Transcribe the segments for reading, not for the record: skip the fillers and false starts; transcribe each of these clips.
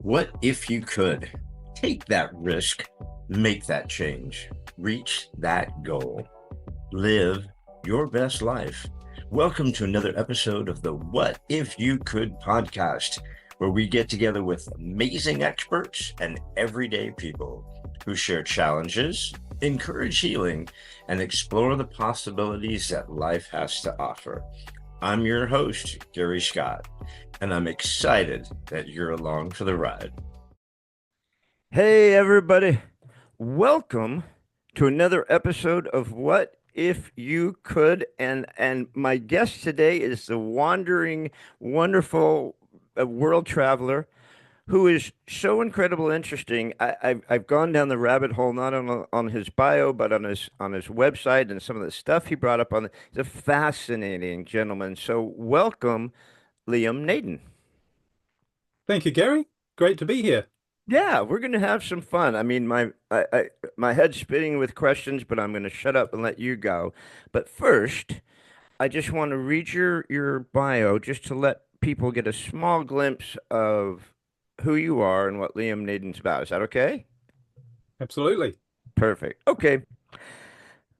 What if you could take that risk, make that change, reach that goal, live your best life? Welcome to another episode of the What If You Could podcast, where we get together with amazing experts and everyday people who share challenges, encourage healing, and explore the possibilities that life has to offer. I'm your host, Gary Scott, and I'm excited that you're along for the ride. Hey, everybody. Welcome to another episode of What If You Could. And my guest today is the wandering, wonderful world traveler who is so incredible interesting. I've gone down the rabbit hole, not on his bio, but on his website and some of the stuff he brought up on. He's a fascinating gentleman. So welcome, Liam Naden. Thank you, Gary. Great to be here. Yeah, we're gonna have some fun. I mean, my head's spinning with questions, but I'm gonna shut up and let you go. But first, I just want to read your bio just to let people get a small glimpse of who you are and what Liam Naden's about. Is that okay? Absolutely. Perfect. Okay.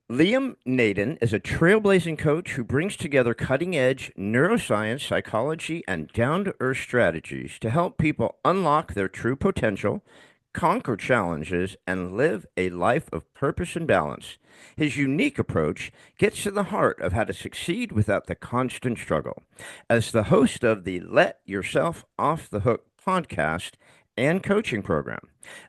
Liam Naden is a trailblazing coach who brings together cutting edge neuroscience, psychology, and down to earth strategies to help people unlock their true potential, conquer challenges, and live a life of purpose and balance. His unique approach gets to the heart of how to succeed without the constant struggle. As the host of the Let Yourself Off the Hook podcast and coaching program,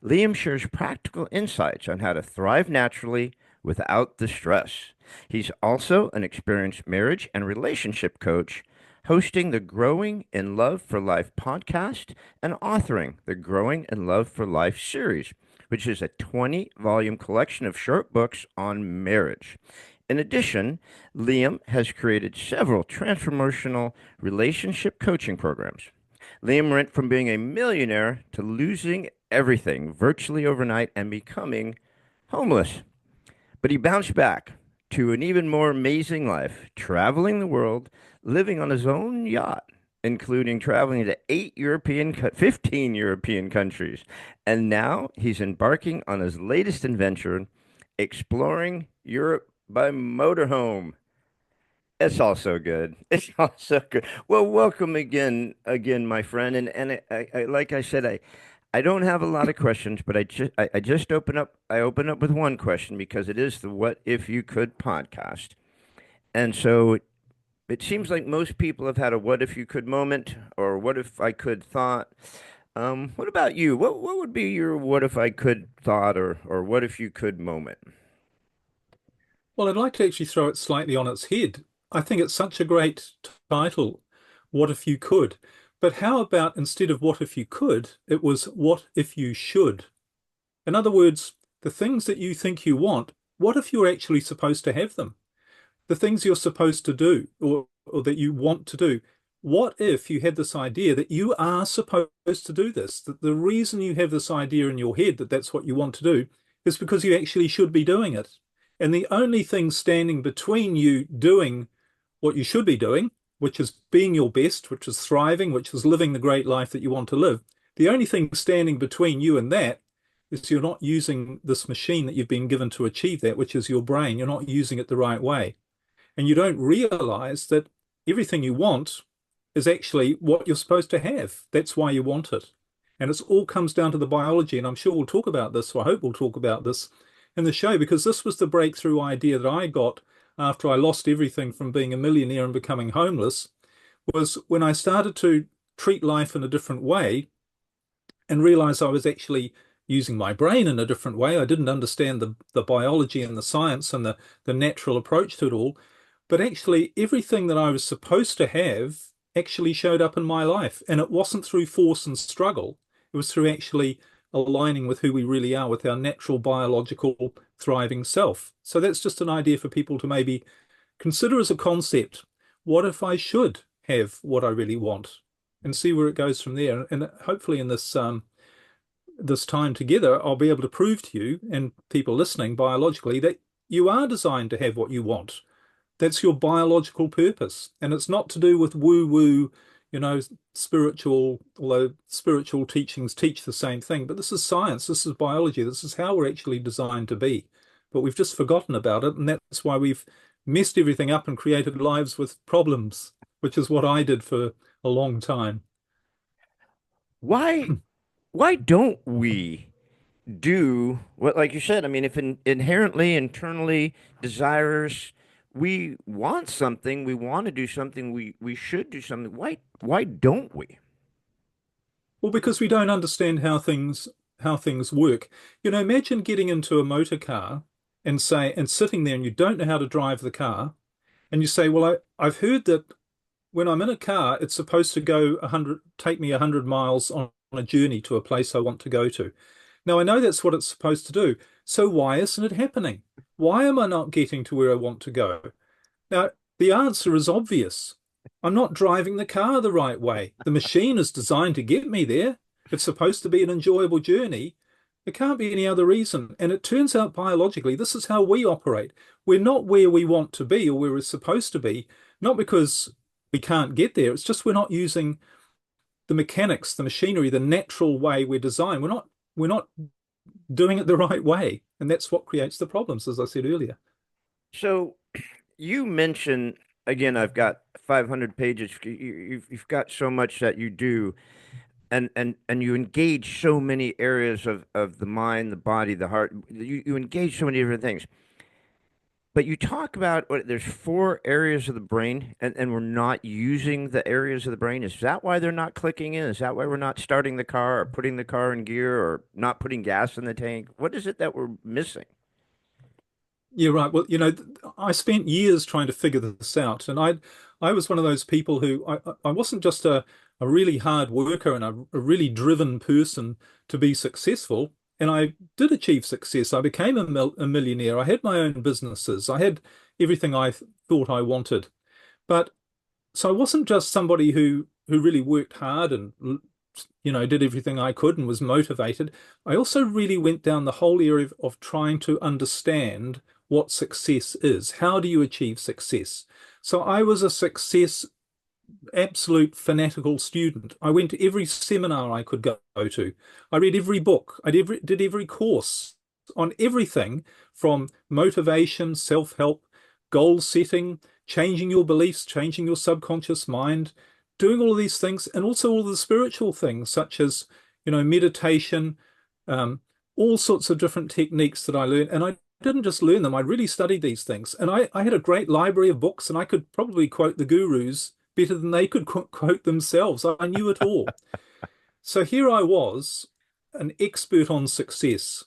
Liam shares practical insights on how to thrive naturally without the stress. He's also an experienced marriage and relationship coach, hosting the Growing in Love for Life podcast and authoring the Growing in Love for Life series, which is a 20-volume collection of short books on marriage. In addition, Liam has created several transformational relationship coaching programs. Liam went from being a millionaire to losing everything virtually overnight and becoming homeless. But he bounced back to an even more amazing life, traveling the world, living on his own yacht, including traveling to 15 European countries. And now he's embarking on his latest adventure, exploring Europe by motorhome. It's all so good. It's all so good. Well, welcome again, my friend. And like I said, I don't have a lot of questions, but I just open up with one question because it is the What If You Could podcast. And so it seems like most people have had a what if you could moment or what if I could thought. What about you? What would be your what if I could thought or what if you could moment? Well, I'd like to actually throw it slightly on its head. I think it's such a great title, What If You Could? But how about instead of what if you could, it was what if you should? In other words, the things that you think you want, what if you're actually supposed to have them? The things you're supposed to do or that you want to do. What if you had this idea that you are supposed to do this? That the reason you have this idea in your head that that's what you want to do is because you actually should be doing it. And the only thing standing between you doing what you should be doing, which is being your best, which is thriving, which is living the great life that you want to live, the only thing standing between you and that is you're not using this machine that you've been given to achieve that, which is your brain. You're not using it the right way. And you don't realize that everything you want is actually what you're supposed to have. That's why you want it. And it all comes down to the biology. And I'm sure we'll talk about this, or I hope we'll talk about this in the show, because this was the breakthrough idea that I got after I lost everything from being a millionaire and becoming homeless, was when I started to treat life in a different way and realize I was actually using my brain in a different way. I didn't understand the biology and the science and the natural approach to it all. But actually, everything that I was supposed to have actually showed up in my life. And it wasn't through force and struggle. It was through actually aligning with who we really are, with our natural biological thriving self. So that's just an idea for people to maybe consider as a concept. What if I should have what I really want? And see where it goes from there. And hopefully in this time together, I'll be able to prove to you and people listening biologically that you are designed to have what you want. That's your biological purpose. And it's not to do with woo-woo, you know, spiritual, although spiritual teachings teach the same thing, but this is science, this is biology, this is how we're actually designed to be. But we've just forgotten about it, and that's why we've messed everything up and created lives with problems, which is what I did for a long time. Why why don't we do what, like you said, I mean, if inherently, internally desirous, we want something, we want to do something, we should do something. Why don't we? Well, because we don't understand how things work. You know, imagine getting into a motor car and sitting there and you don't know how to drive the car, and you say, "Well, I've heard that when I'm in a car, it's supposed to go 100, take me 100 miles on a journey to a place I want to go to. Now, I know that's what it's supposed to do. So why isn't it happening? Why am I not getting to where I want to go?" Now, the answer is obvious. I'm not driving the car the right way. The machine is designed to get me there. It's supposed to be an enjoyable journey. There can't be any other reason. And it turns out biologically, this is how we operate. We're not where we want to be or where we're supposed to be, not because we can't get there. It's just we're not using the mechanics, the machinery, the natural way we're designed. We're not doing it the right way. And that's what creates the problems, as I said earlier. So you mentioned, again, I've got 500 pages. You've got so much that you do, and you engage so many areas of the mind, the body, the heart. You engage so many different things. But you talk about there's four areas of the brain, and we're not using the areas of the brain. Is that why they're not clicking in? Is that why we're not starting the car or putting the car in gear or not putting gas in the tank? What is it that we're missing? Yeah, right. Well, you know, I spent years trying to figure this out, and I was one of those people who I wasn't just a really hard worker and a really driven person to be successful, and I did achieve success. I became a millionaire. I had my own businesses. I had everything I thought I wanted. But so I wasn't just somebody who really worked hard and did everything I could and was motivated. I also really went down the whole area of trying to understand what success is. How do you achieve success? So I was a success absolute fanatical student. I went to every seminar I could go to. I read every book. Did every course on everything from motivation, self-help, goal setting, changing your beliefs, changing your subconscious mind, doing all of these things, and also all the spiritual things such as, meditation, um, all sorts of different techniques that I learned. And I didn't just learn them, I really studied these things. And I had a great library of books, and I could probably quote the gurus better than they could quote themselves. I knew it all. So here I was, an expert on success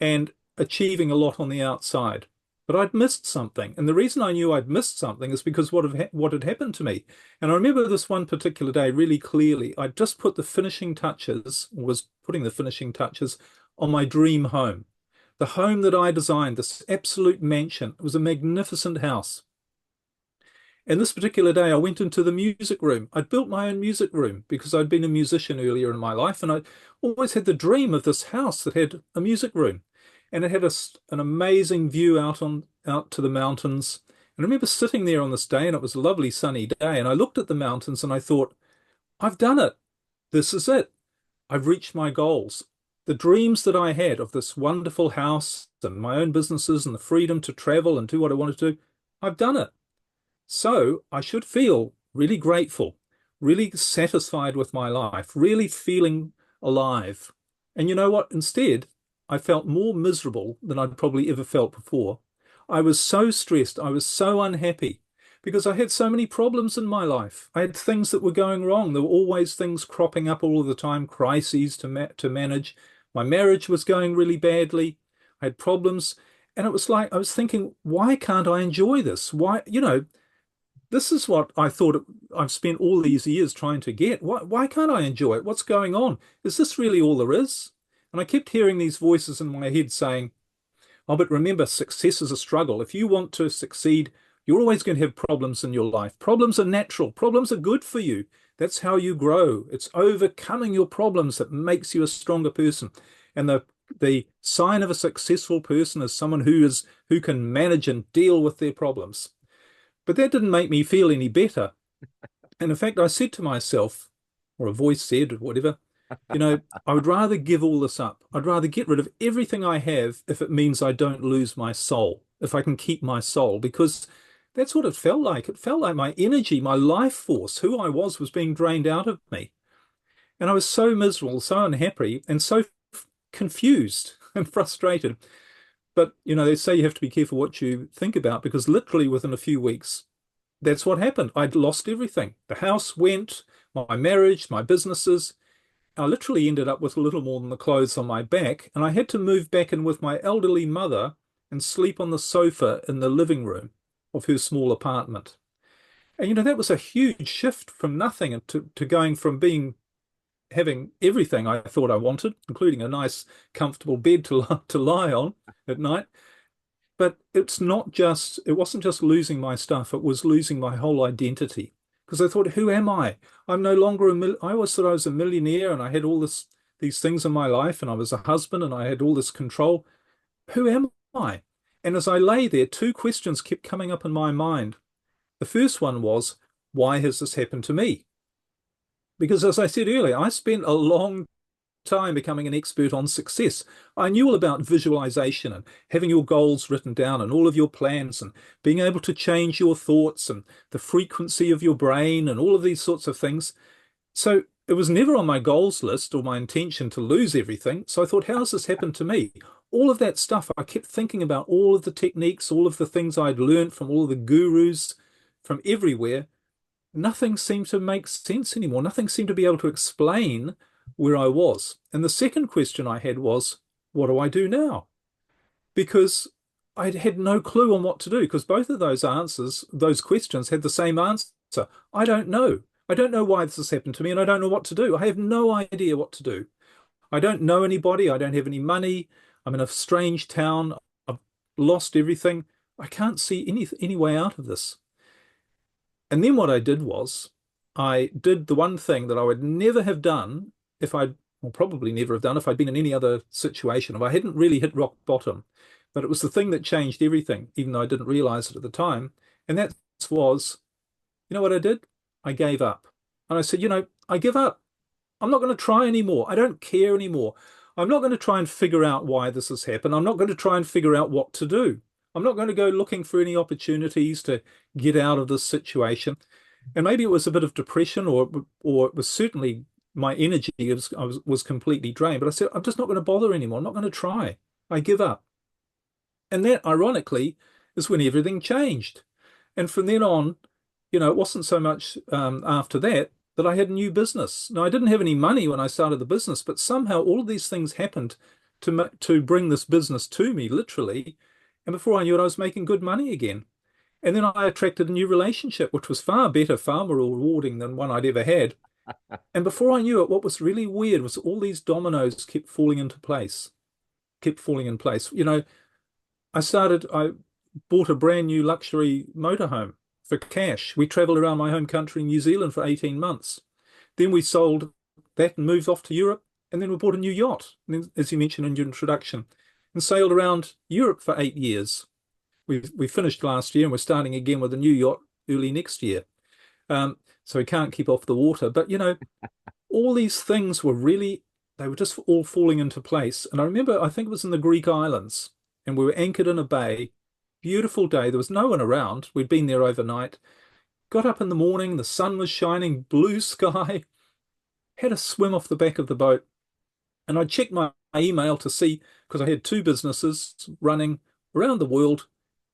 and achieving a lot on the outside. But I'd missed something. And the reason I knew I'd missed something is because what had happened to me. And I remember this one particular day really clearly. I'd just put the finishing touches, was putting the finishing touches on my dream home. The home that I designed, this absolute mansion. It was a magnificent house. And this particular day, I went into the music room. I'd built my own music room because I'd been a musician earlier in my life, and I always had the dream of this house that had a music room, and it had an amazing view out to the mountains. And I remember sitting there on this day, and it was a lovely sunny day, and I looked at the mountains and I thought, I've done it. This is it. I've reached my goals. The dreams that I had of this wonderful house and my own businesses and the freedom to travel and do what I wanted to do, I've done it. So I should feel really grateful, really satisfied with my life, really feeling alive. And you know what? Instead, I felt more miserable than I'd probably ever felt before. I was so stressed. I was so unhappy because I had so many problems in my life. I had things that were going wrong. There were always things cropping up all of the time, crises to manage. My marriage was going really badly. I had problems. And it was like I was thinking, why can't I enjoy this? Why, this is what I thought I've spent all these years trying to get. Why can't I enjoy it? What's going on? Is this really all there is? And I kept hearing these voices in my head saying, oh, but remember, success is a struggle. If you want to succeed, you're always going to have problems in your life. Problems are natural. Problems are good for you. That's how you grow. It's overcoming your problems that makes you a stronger person. And the sign of a successful person is someone who can manage and deal with their problems. But that didn't make me feel any better. And in fact, I said to myself, or a voice said, or whatever, I would rather give all this up. I'd rather get rid of everything I have if it means I don't lose my soul, if I can keep my soul, because that's what it felt like. It felt like my energy, my life force, who I was being drained out of me. And I was so miserable, so unhappy, and so confused and frustrated. But, they say you have to be careful what you think about because literally within a few weeks, that's what happened. I'd lost everything. The house went, my marriage, my businesses. I literally ended up with a little more than the clothes on my back, and I had to move back in with my elderly mother and sleep on the sofa in the living room of her small apartment. And that was a huge shift from nothing to going from being having everything I thought I wanted, including a nice, comfortable bed to lie on at night. But it wasn't just losing my stuff, it was losing my whole identity. Because I thought, who am I? I'm no longer I always thought I was a millionaire and I had these things in my life and I was a husband and I had all this control. Who am I? And as I lay there, two questions kept coming up in my mind. The first one was, why has this happened to me? Because as I said earlier, I spent a long time becoming an expert on success. I knew all about visualization and having your goals written down and all of your plans and being able to change your thoughts and the frequency of your brain and all of these sorts of things. So it was never on my goals list or my intention to lose everything. So I thought, how has this happened to me? All of that stuff, I kept thinking about all of the techniques, all of the things I'd learned from all of the gurus from everywhere. Nothing seemed to make sense anymore. Nothing seemed to be able to explain where I was. And the second question I had was, what do I do now? Because I had no clue on what to do, because both of those questions had the same answer. I don't know. I don't know why this has happened to me, and I don't know what to do. I have no idea what to do. I don't know anybody. I don't have any money. I'm in a strange town. I've lost everything. I can't see any way out of this. And then what I did was I did the one thing that I would never have done if I'd, or probably never have done if I'd been in any other situation, if I hadn't really hit rock bottom. But it was the thing that changed everything, even though I didn't realize it at the time. And that was, what I did? I gave up. And I said, I give up. I'm not going to try anymore. I don't care anymore. I'm not going to try and figure out why this has happened. I'm not going to try and figure out what to do. I'm not going to go looking for any opportunities to get out of this situation. And maybe it was a bit of depression, or it was certainly my energy was completely drained. But I said, I'm just not going to bother anymore. I'm not going to try. I give up. And that, ironically, is when everything changed. And from then on, it wasn't so much after that I had a new business. Now, I didn't have any money when I started the business, but somehow all of these things happened to bring this business to me, literally. And before I knew it, I was making good money again. And then I attracted a new relationship, which was far better, far more rewarding than one I'd ever had. And before I knew it, what was really weird was all these dominoes kept falling into place, kept falling in place. I bought a brand new luxury motorhome for cash. We traveled around my home country, New Zealand, for 18 months. Then we sold that and moved off to Europe. And then we bought a new yacht, as you mentioned in your introduction, and sailed around Europe for 8 years. We finished last year and we're starting again with a new yacht early next year. So we can't keep off the water. But, all these things they were just all falling into place. And I remember, I think it was in the Greek islands, and we were anchored in a bay. Beautiful day. There was no one around. We'd been there overnight. Got up in the morning, the sun was shining, blue sky, had a swim off the back of the boat. And I checked my email to see, because I had two businesses running around the world,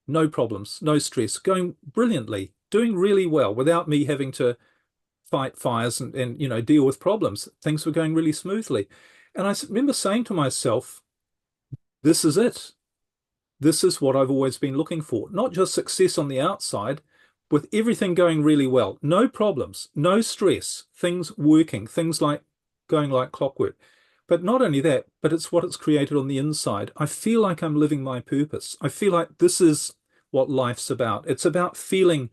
no problems, no stress, going brilliantly, doing really well without me having to fight fires and deal with problems. Things were going really smoothly. And I remember saying to myself, this is it. This is what I've always been looking for. Not just success on the outside, with everything going really well. No problems, no stress, things working, things like going like clockwork. But not only that, but it's what it's created on the inside. I feel like I'm living my purpose. I feel like this is what life's about. It's about feeling,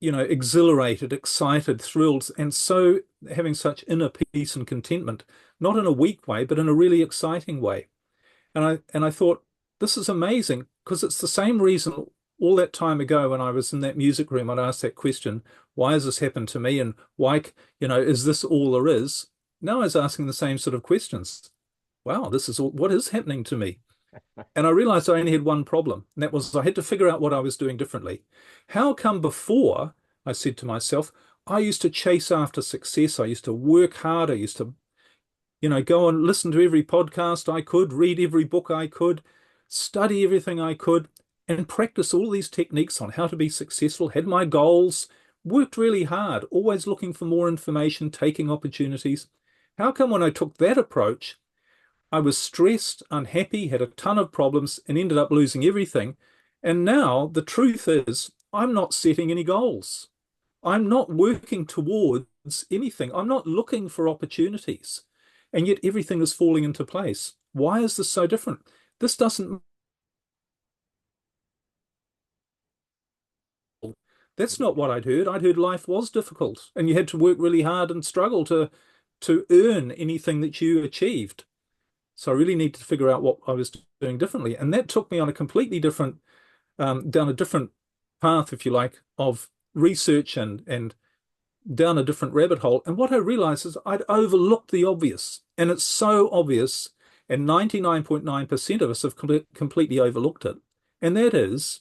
exhilarated, excited, thrilled, and so having such inner peace and contentment, not in a weak way, but in a really exciting way. And I thought, this is amazing because it's the same reason all that time ago when I was in that music room, I'd asked that question, why has this happened to me? And why, is this all there is? Now I was asking the same sort of questions. Wow, this is all, what is happening to me? And I realized I only had one problem, and that was I had to figure out what I was doing differently. How come before, I said to myself, I used to chase after success. I used to work hard. I used to, go and listen to every podcast I could, read every book I could, study everything I could, and practice all these techniques on how to be successful, had my goals, worked really hard, always looking for more information, taking opportunities. How come when I took that approach, I was stressed, unhappy, had a ton of problems, and ended up losing everything? And now the truth is, I'm not setting any goals. I'm not working towards anything. I'm not looking for opportunities. And yet everything is falling into place. Why is this so different? This doesn't, that's not what I'd heard. I'd heard life was difficult and you had to work really hard and struggle to earn anything that you achieved. So I really needed to figure out what I was doing differently. And that took me on a completely different, down a different path, if you like, of research and down a different rabbit hole. And what I realized is I'd overlooked the obvious. And it's so obvious. And 99.9% of us have completely overlooked it. And that is,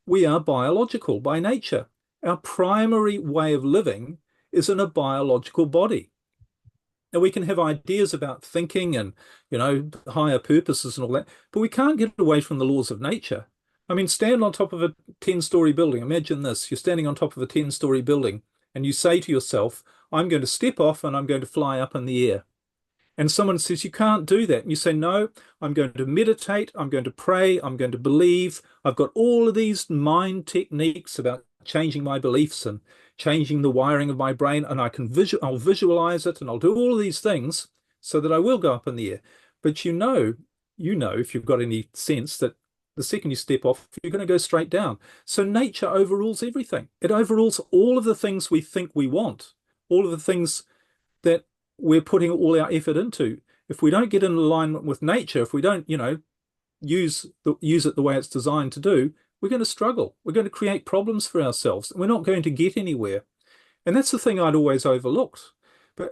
we are biological by nature. Our primary way of living is in a biological body. Now we can have ideas about thinking and, higher purposes and all that, but we can't get away from the laws of nature. I mean, stand on top of a 10-story building. Imagine this. You're standing on top of a 10-story building and you say to yourself, I'm going to step off and I'm going to fly up in the air. And someone says, you can't do that. And you say, no, I'm going to meditate. I'm going to pray. I'm going to believe. I've got all of these mind techniques about changing my beliefs and changing the wiring of my brain. And I'll visualize it and I'll do all of these things so that I will go up in the air. But if you've got any sense that the second you step off, you're going to go straight down. So nature overrules everything. It overrules all of the things we think we want, all of the things that we're putting all our effort into. If we don't get in alignment with nature, if we don't, use it the way it's designed to do, we're going to struggle. We're going to create problems for ourselves. We're not going to get anywhere. And that's the thing I'd always overlooked.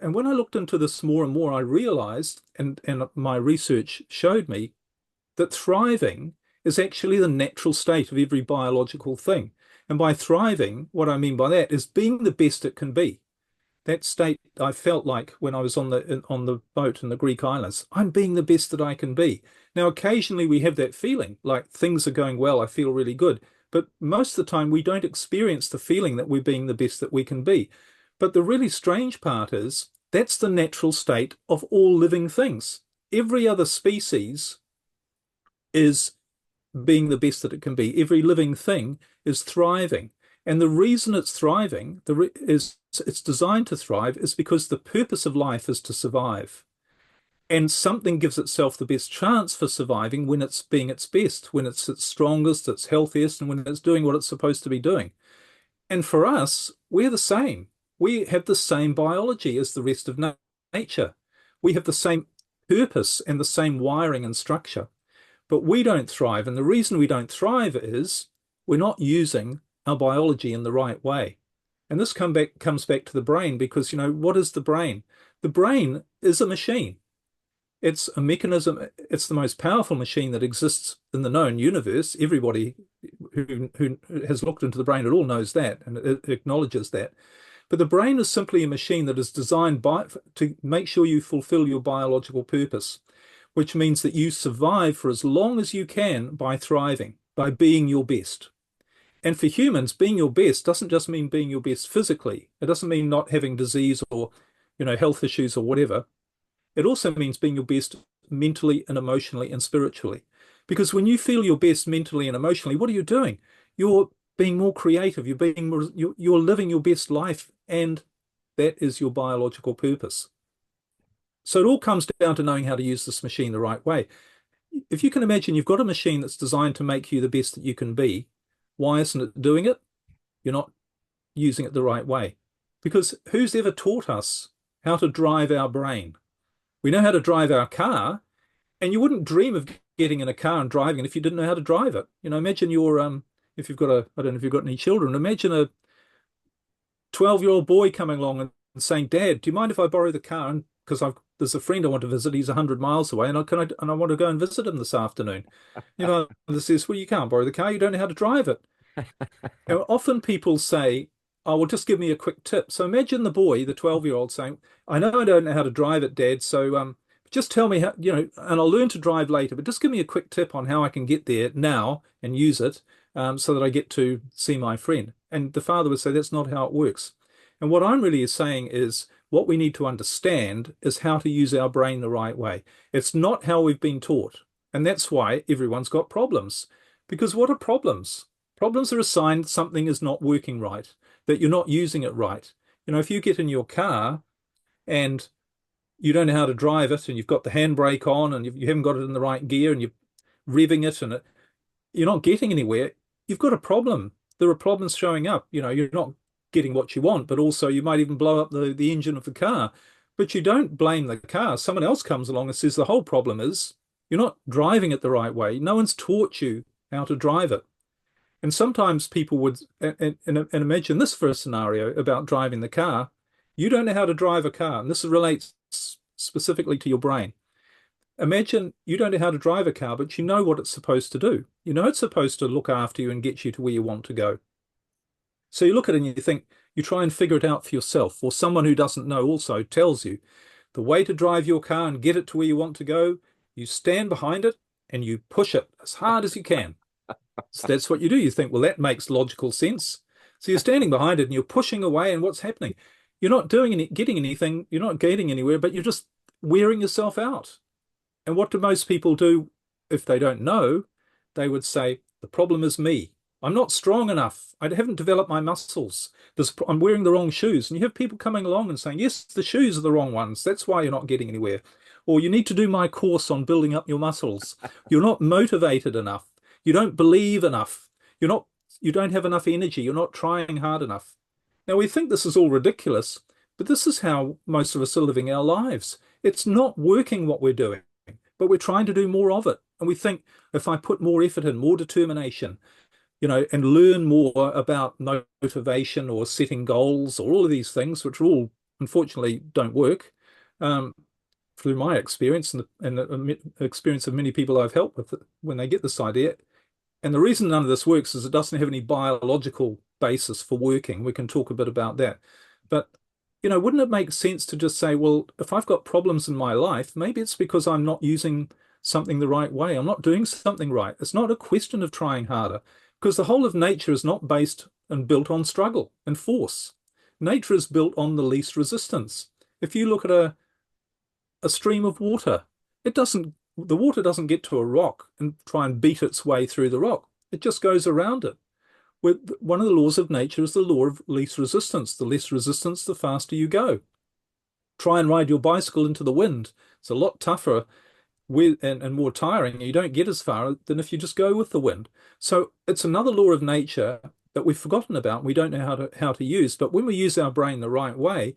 And when I looked into this more and more, I realized, and my research showed me, that thriving is actually the natural state of every biological thing. And by thriving, what I mean by that is being the best it can be. That state I felt like when I was on the boat in the Greek islands, I'm being the best that I can be. Now, occasionally we have that feeling like things are going well, I feel really good. But most of the time we don't experience the feeling that we're being the best that we can be. But the really strange part is that's the natural state of all living things. Every other species is being the best that it can be. Every living thing is thriving. And the reason it's thriving is it's designed to thrive is because the purpose of life is to survive. And something gives itself the best chance for surviving when it's being its best, when it's its strongest, its healthiest, and when it's doing what it's supposed to be doing. And for us, we're the same. We have the same biology as the rest of nature. We have the same purpose and the same wiring and structure. But we don't thrive. And the reason we don't thrive is we're not using our biology in the right way. And this comes back to the brain because, what is the brain? The brain is a machine. It's a mechanism. It's the most powerful machine that exists in the known universe. Everybody who has looked into the brain at all knows that and acknowledges that. But the brain is simply a machine that is designed to make sure you fulfill your biological purpose, which means that you survive for as long as you can by thriving, by being your best. And for humans, being your best doesn't just mean being your best physically. It doesn't mean not having disease or, health issues or whatever. It also means being your best mentally and emotionally and spiritually. Because when you feel your best mentally and emotionally, what are you doing? You're being more creative. You're living your best life, and that is your biological purpose. So it all comes down to knowing how to use this machine the right way. If you can imagine you've got a machine that's designed to make you the best that you can be, why isn't it doing it? You're not using it the right way. Because who's ever taught us how to drive our brain? We know how to drive our car, and you wouldn't dream of getting in a car and driving it if you didn't know how to drive it. Imagine if you've got I don't know if you've got any children, imagine a 12-year-old boy coming along and saying, Dad, do you mind if I borrow the car? And because there's a friend I want to visit, he's 100 miles away, and I want to go and visit him this afternoon. Your father says, well, you can't borrow the car, you don't know how to drive it. And often people say, oh, well, just give me a quick tip. So imagine the boy, the 12-year-old saying, I know I don't know how to drive it, Dad. So just tell me how, and I'll learn to drive later, but just give me a quick tip on how I can get there now and use it so that I get to see my friend. And the father would say, that's not how it works. And what I'm really saying is what we need to understand is how to use our brain the right way. It's not how we've been taught. And that's why everyone's got problems. Because what are problems? Problems are a sign something is not working right, that you're not using it right. If you get in your car and you don't know how to drive it and you've got the handbrake on and you haven't got it in the right gear and you're revving it and you're not getting anywhere, you've got a problem. There are problems showing up. You're not getting what you want, but also you might even blow up the engine of the car. But you don't blame the car. Someone else comes along and says the whole problem is you're not driving it the right way. No one's taught you how to drive it. And sometimes people would, and imagine this for a scenario about driving the car. You don't know how to drive a car, and this relates specifically to your brain. Imagine you don't know how to drive a car, but you know what it's supposed to do. You know it's supposed to look after you and get you to where you want to go. So you look at it and you think, you try and figure it out for yourself, or someone who doesn't know also tells you the way to drive your car and get it to where you want to go. You stand behind it and you push it as hard as you can. So that's what you do. You think, well, that makes logical sense. So you're standing behind it and you're pushing away, and what's happening? You're not getting anything, you're not getting anywhere, but you're just wearing yourself out. And what do most people do if they don't know? They would say, the problem is me. I'm not strong enough. I haven't developed my muscles. I'm wearing the wrong shoes. And you have people coming along and saying, yes, the shoes are the wrong ones. That's why you're not getting anywhere. Or you need to do my course on building up your muscles. You're not motivated enough. You don't believe enough. You don't have enough energy. You're not trying hard enough. Now we think this is all ridiculous, but this is how most of us are living our lives. It's not working what we're doing, but we're trying to do more of it. And we think if I put more effort in, more determination, and learn more about motivation or setting goals or all of these things, which all unfortunately don't work, through my experience and the experience of many people I've helped with when they get this idea. And the reason none of this works is it doesn't have any biological basis for working. We can talk a bit about that. But, wouldn't it make sense to just say, well, if I've got problems in my life, maybe it's because I'm not using something the right way. I'm not doing something right. It's not a question of trying harder, because the whole of nature is not based and built on struggle and force. Nature is built on the least resistance. If you look at a stream of water, the water doesn't get to a rock and try and beat its way through the rock. It just goes around it. One of the laws of nature is the law of least resistance. The less resistance, the faster you go. Try and ride your bicycle into the wind. It's a lot tougher and more tiring. You don't get as far than if you just go with the wind. So it's another law of nature that we've forgotten about. We don't know how to use. But when we use our brain the right way,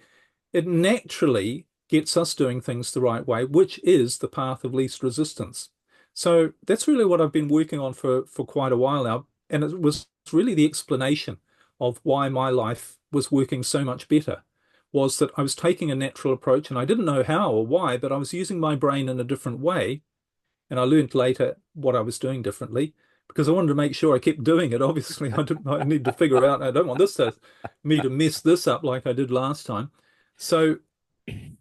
it naturally gets us doing things the right way, which is the path of least resistance. So that's really what I've been working on for quite a while now. And it was really the explanation of why my life was working so much better, was that I was taking a natural approach and I didn't know how or why, but I was using my brain in a different way. And I learned later what I was doing differently because I wanted to make sure I kept doing it. Obviously, I need to figure out, I don't want me to mess this up like I did last time. So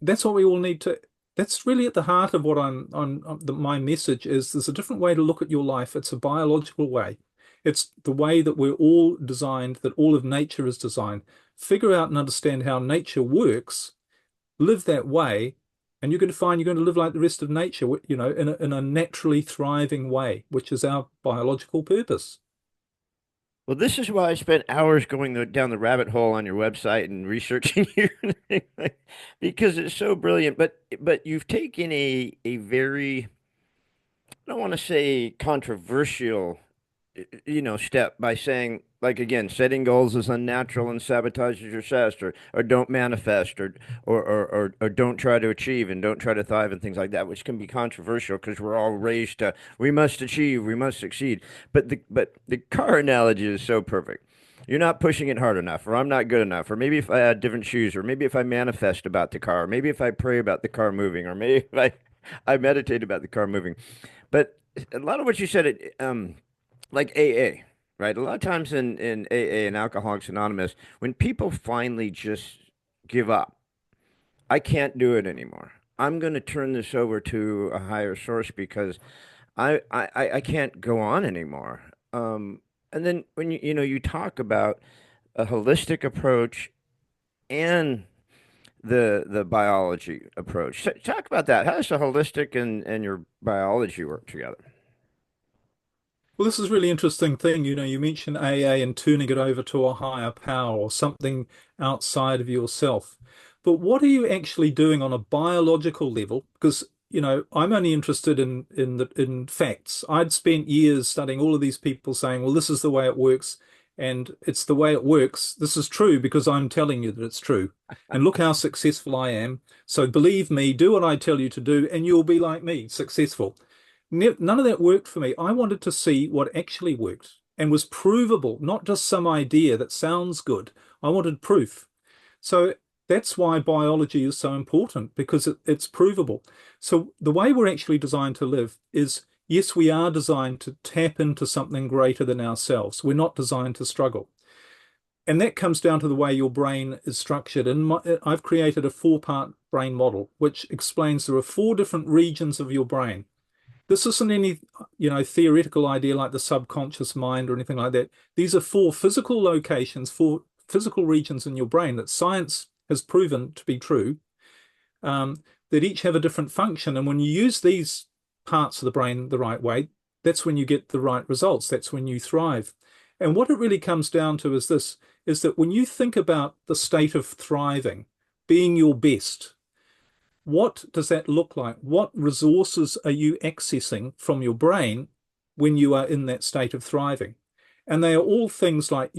that's what we all need to. That's really at the heart of what my message is. There's a different way to look at your life. It's a biological way. It's the way that we're all designed, that all of nature is designed. Figure out and understand how nature works, live that way, and you're going to find you're going to live like the rest of nature, in a naturally thriving way, which is our biological purpose. Well, this is why I spent hours going down the rabbit hole on your website and researching you, because it's so brilliant. But you've taken a very, I don't want to say controversial step by saying, like, again, setting goals is unnatural and sabotages your success, or don't manifest, or don't try to achieve and don't try to thrive and things like that, which can be controversial because we're all raised to we must achieve, we must succeed. But the car analogy is so perfect. You're not pushing it hard enough, or I'm not good enough, or maybe if I had different shoes, or maybe if I manifest about the car, or maybe if I pray about the car moving, or maybe if I meditate about the car moving. But a lot of what you said, like AA, right? A lot of times in AA and Alcoholics Anonymous, when people finally just give up, I can't do it anymore. I'm going to turn this over to a higher source because I can't go on anymore. And then when you talk about a holistic approach and the biology approach, talk about that. How does the holistic and your biology work together? Well, this is a really interesting thing. You mentioned AA and turning it over to a higher power or something outside of yourself. But what are you actually doing on a biological level? Because, I'm only interested in facts. I'd spent years studying all of these people saying, well, this is the way it works, and it's the way it works. This is true because I'm telling you that it's true. And look how successful I am. So believe me, do what I tell you to do, and you'll be like me, successful. None of that worked for me. I wanted to see what actually worked and was provable, not just some idea that sounds good. I wanted proof. So that's why biology is so important because it's provable. So the way we're actually designed to live is, yes, we are designed to tap into something greater than ourselves. We're not designed to struggle. And that comes down to the way your brain is structured. And I've created a four-part brain model, which explains there are four different regions of your brain. This isn't any, theoretical idea like the subconscious mind or anything like that. These are four physical locations, four physical regions in your brain that science has proven to be true, that each have a different function. And when you use these parts of the brain the right way, that's when you get the right results. That's when you thrive. And what it really comes down to is this, is that when you think about the state of thriving, being your best, what does that look like? What resources are you accessing from your brain when you are in that state of thriving? And they are all things like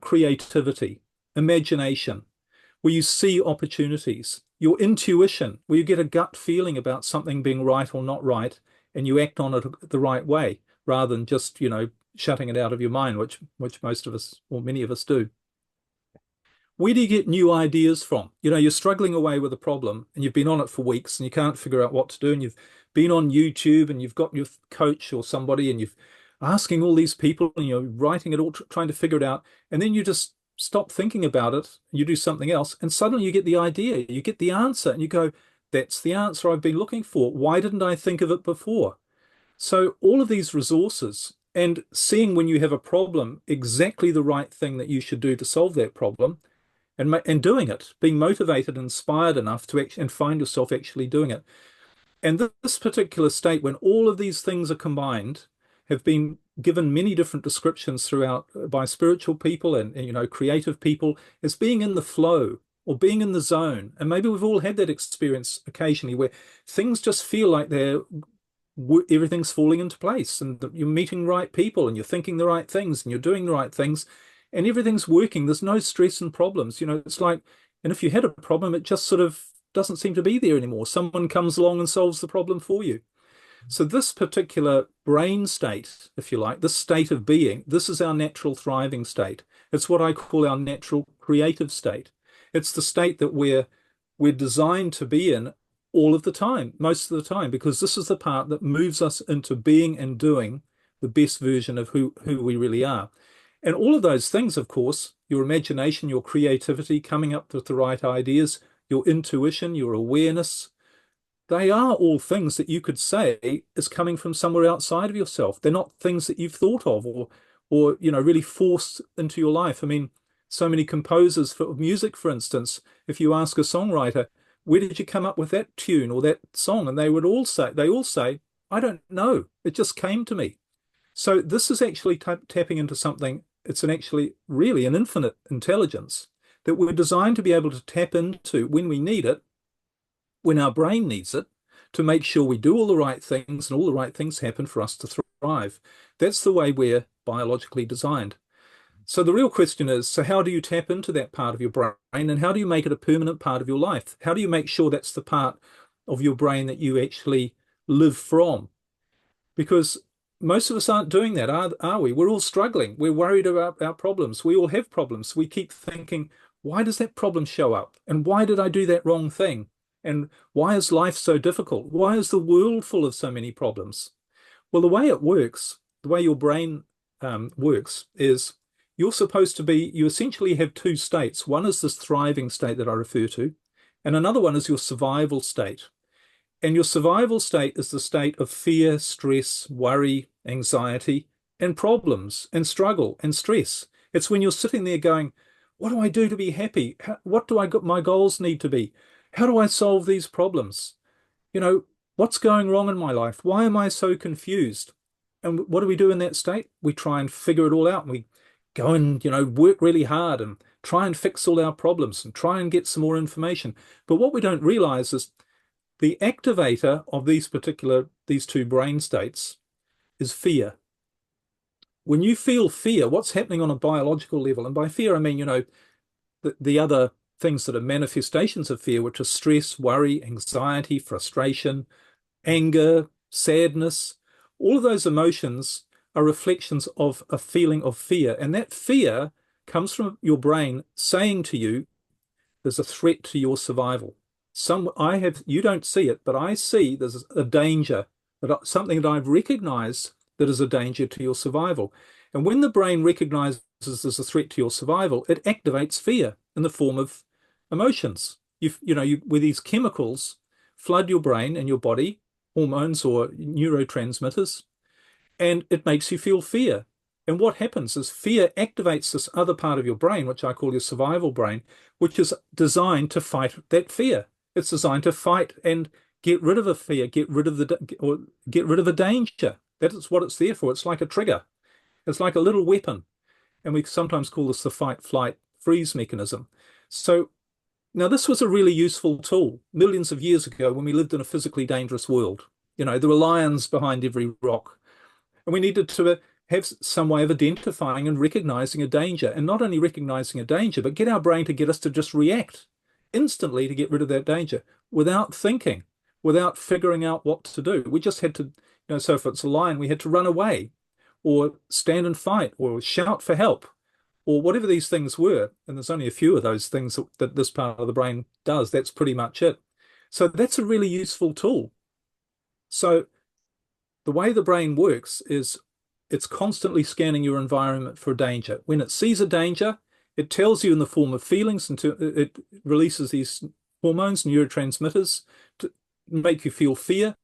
creativity, imagination, where you see opportunities, your intuition, where you get a gut feeling about something being right or not right, and you act on it the right way, rather than just, shutting it out of your mind, which most of us or many of us do. Where do you get new ideas from? You're struggling away with a problem and you've been on it for weeks and you can't figure out what to do. And you've been on YouTube and you've got your coach or somebody and you've asking all these people and you're writing it all, trying to figure it out. And then you just stop thinking about it. You do something else and suddenly you get the idea, you get the answer and you go, that's the answer I've been looking for. Why didn't I think of it before? So all of these resources and seeing when you have a problem, exactly the right thing that you should do to solve that problem and doing it, being motivated and inspired enough to and find yourself actually doing it. And this particular state, when all of these things are combined, have been given many different descriptions throughout by spiritual people and creative people as being in the flow or being in the zone. And maybe we've all had that experience occasionally where things just feel like everything's falling into place and you're meeting the right people and you're thinking the right things and you're doing the right things and everything's working. There's no stress and problems. It's like, and if you had a problem, it just sort of doesn't seem to be there anymore. Someone comes along and solves the problem for you. So this particular brain state, if you like, this state of being, this is our natural thriving state. It's what I call our natural creative state. It's the state that we're designed to be in all of the time, most of the time, because this is the part that moves us into being and doing the best version of who we really are. And all of those things, of course, your imagination, your creativity, coming up with the right ideas, your intuition, your awareness, they are all things that you could say is coming from somewhere outside of yourself. They're not things that you've thought of or really forced into your life. I mean, so many composers for music, for instance, if you ask a songwriter, where did you come up with that tune or that song? And they all say, I don't know. It just came to me. So this is actually tapping into something. It's actually really an infinite intelligence that we're designed to be able to tap into when we need it, when our brain needs it, to make sure we do all the right things and all the right things happen for us to thrive. That's the way we're biologically designed. So the real question is, so how do you tap into that part of your brain and how do you make it a permanent part of your life? How do you make sure that's the part of your brain that you actually live from? Because most of us aren't doing that, are we? We're all struggling. We're worried about our problems. We all have problems. We keep thinking, why does that problem show up? And why did I do that wrong thing? And why is life so difficult? Why is the world full of so many problems? Well, the way it works, the way your brain works is you essentially have two states. One is this thriving state that I refer to, and another one is your survival state. And your survival state is the state of fear, stress, worry, anxiety, and problems, and struggle and stress. It's when you're sitting there going, what do I do to be happy? What do I got my goals need to be? How do I solve these problems? You know, what's going wrong in my life? Why am I so confused? And what do we do in that state? We try and figure it all out. And we go and, work really hard and try and fix all our problems and try and get some more information. But what we don't realize is the activator of these two brain states is fear. When you feel fear, what's happening on a biological level? And by fear, I mean, the other things that are manifestations of fear, which are stress, worry, anxiety, frustration, anger, sadness. All of those emotions are reflections of a feeling of fear. And that fear comes from your brain saying to you, there's a threat to your survival. You don't see it, but I see there's a danger, something that I've recognized that is a danger to your survival. And when the brain recognizes there's a threat to your survival, it activates fear in the form of emotions. Where these chemicals flood your brain and your body, hormones or neurotransmitters, and it makes you feel fear. And what happens is fear activates this other part of your brain, which I call your survival brain, which is designed to fight that fear. It's designed to fight and get rid of a fear, get rid of a danger. That is what it's there for. It's like a trigger. It's like a little weapon. And we sometimes call this the fight, flight, freeze mechanism. So now this was a really useful tool millions of years ago when we lived in a physically dangerous world. There were lions behind every rock. And we needed to have some way of identifying and recognizing a danger. And not only recognizing a danger, but get our brain to get us to just react instantly to get rid of that danger without thinking, without figuring out what to do. We just had to, so if it's a lion, we had to run away or stand and fight or shout for help or whatever these things were. And there's only a few of those things that this part of the brain does. That's pretty much it. So that's a really useful tool. So the way the brain works is it's constantly scanning your environment for danger. When it sees a danger, it tells you in the form of feelings, and it releases these hormones, neurotransmitters, to make you feel fear,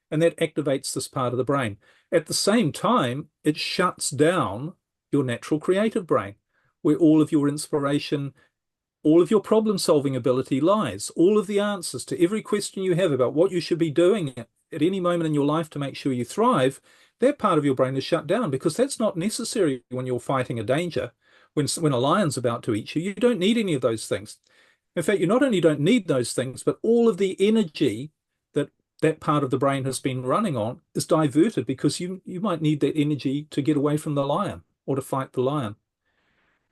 and that activates this part of the brain. At the same time, it shuts down your natural creative brain, where all of your inspiration, all of your problem-solving ability lies, all of the answers to every question you have about what you should be doing at any moment in your life to make sure you thrive. That part of your brain is shut down because that's not necessary when you're fighting a danger. When a lion's about to eat you, you don't need any of those things. In fact, you not only don't need those things, but all of the energy that part of the brain has been running on is diverted because you might need that energy to get away from the lion or to fight the lion.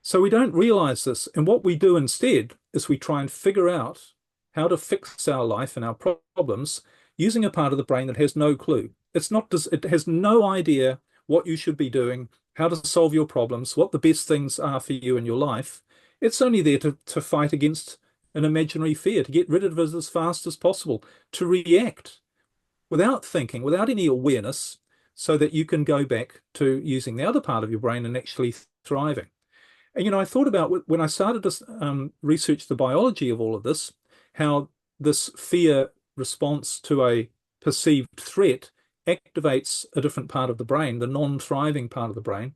So we don't realize this. And what we do instead is we try and figure out how to fix our life and our problems using a part of the brain that has no clue. It has no idea what you should be doing, how to solve your problems, what the best things are for you in your life. It's only there to fight against an imaginary fear, to get rid of it as fast as possible, to react without thinking, without any awareness, so that you can go back to using the other part of your brain and actually thriving. And, I thought about when I started to research the biology of all of this, how this fear response to a perceived threat activates a different part of the brain, the non-thriving part of the brain.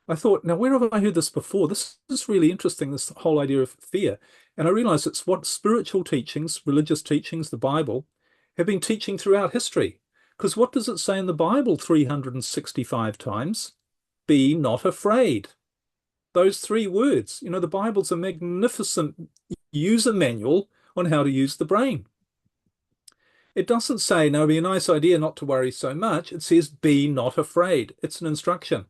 I thought, now, where have I heard this before? This is really interesting, this whole idea of fear. And I realized it's what spiritual teachings, religious teachings, the Bible, have been teaching throughout history. Because what does it say in the Bible 365 times? Be not afraid. Those three words. The Bible's a magnificent user manual on how to use the brain. It doesn't say, no, it'd be a nice idea not to worry so much. It says, be not afraid. It's an instruction.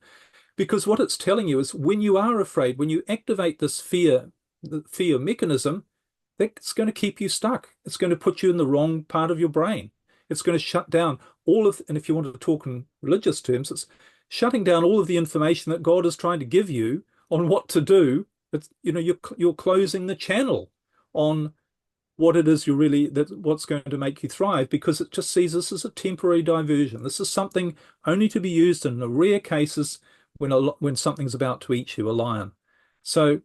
Because what it's telling you is when you are afraid, when you activate this fear, the fear mechanism, that's going to keep you stuck. It's going to put you in the wrong part of your brain. It's going to shut down all of, and if you want to talk in religious terms, it's shutting down all of the information that God is trying to give you on what to do. It's, you're closing the channel on what it is what's going to make you thrive, because it just sees this as a temporary diversion. This is something only to be used in the rare cases when something's about to eat you, a lion. So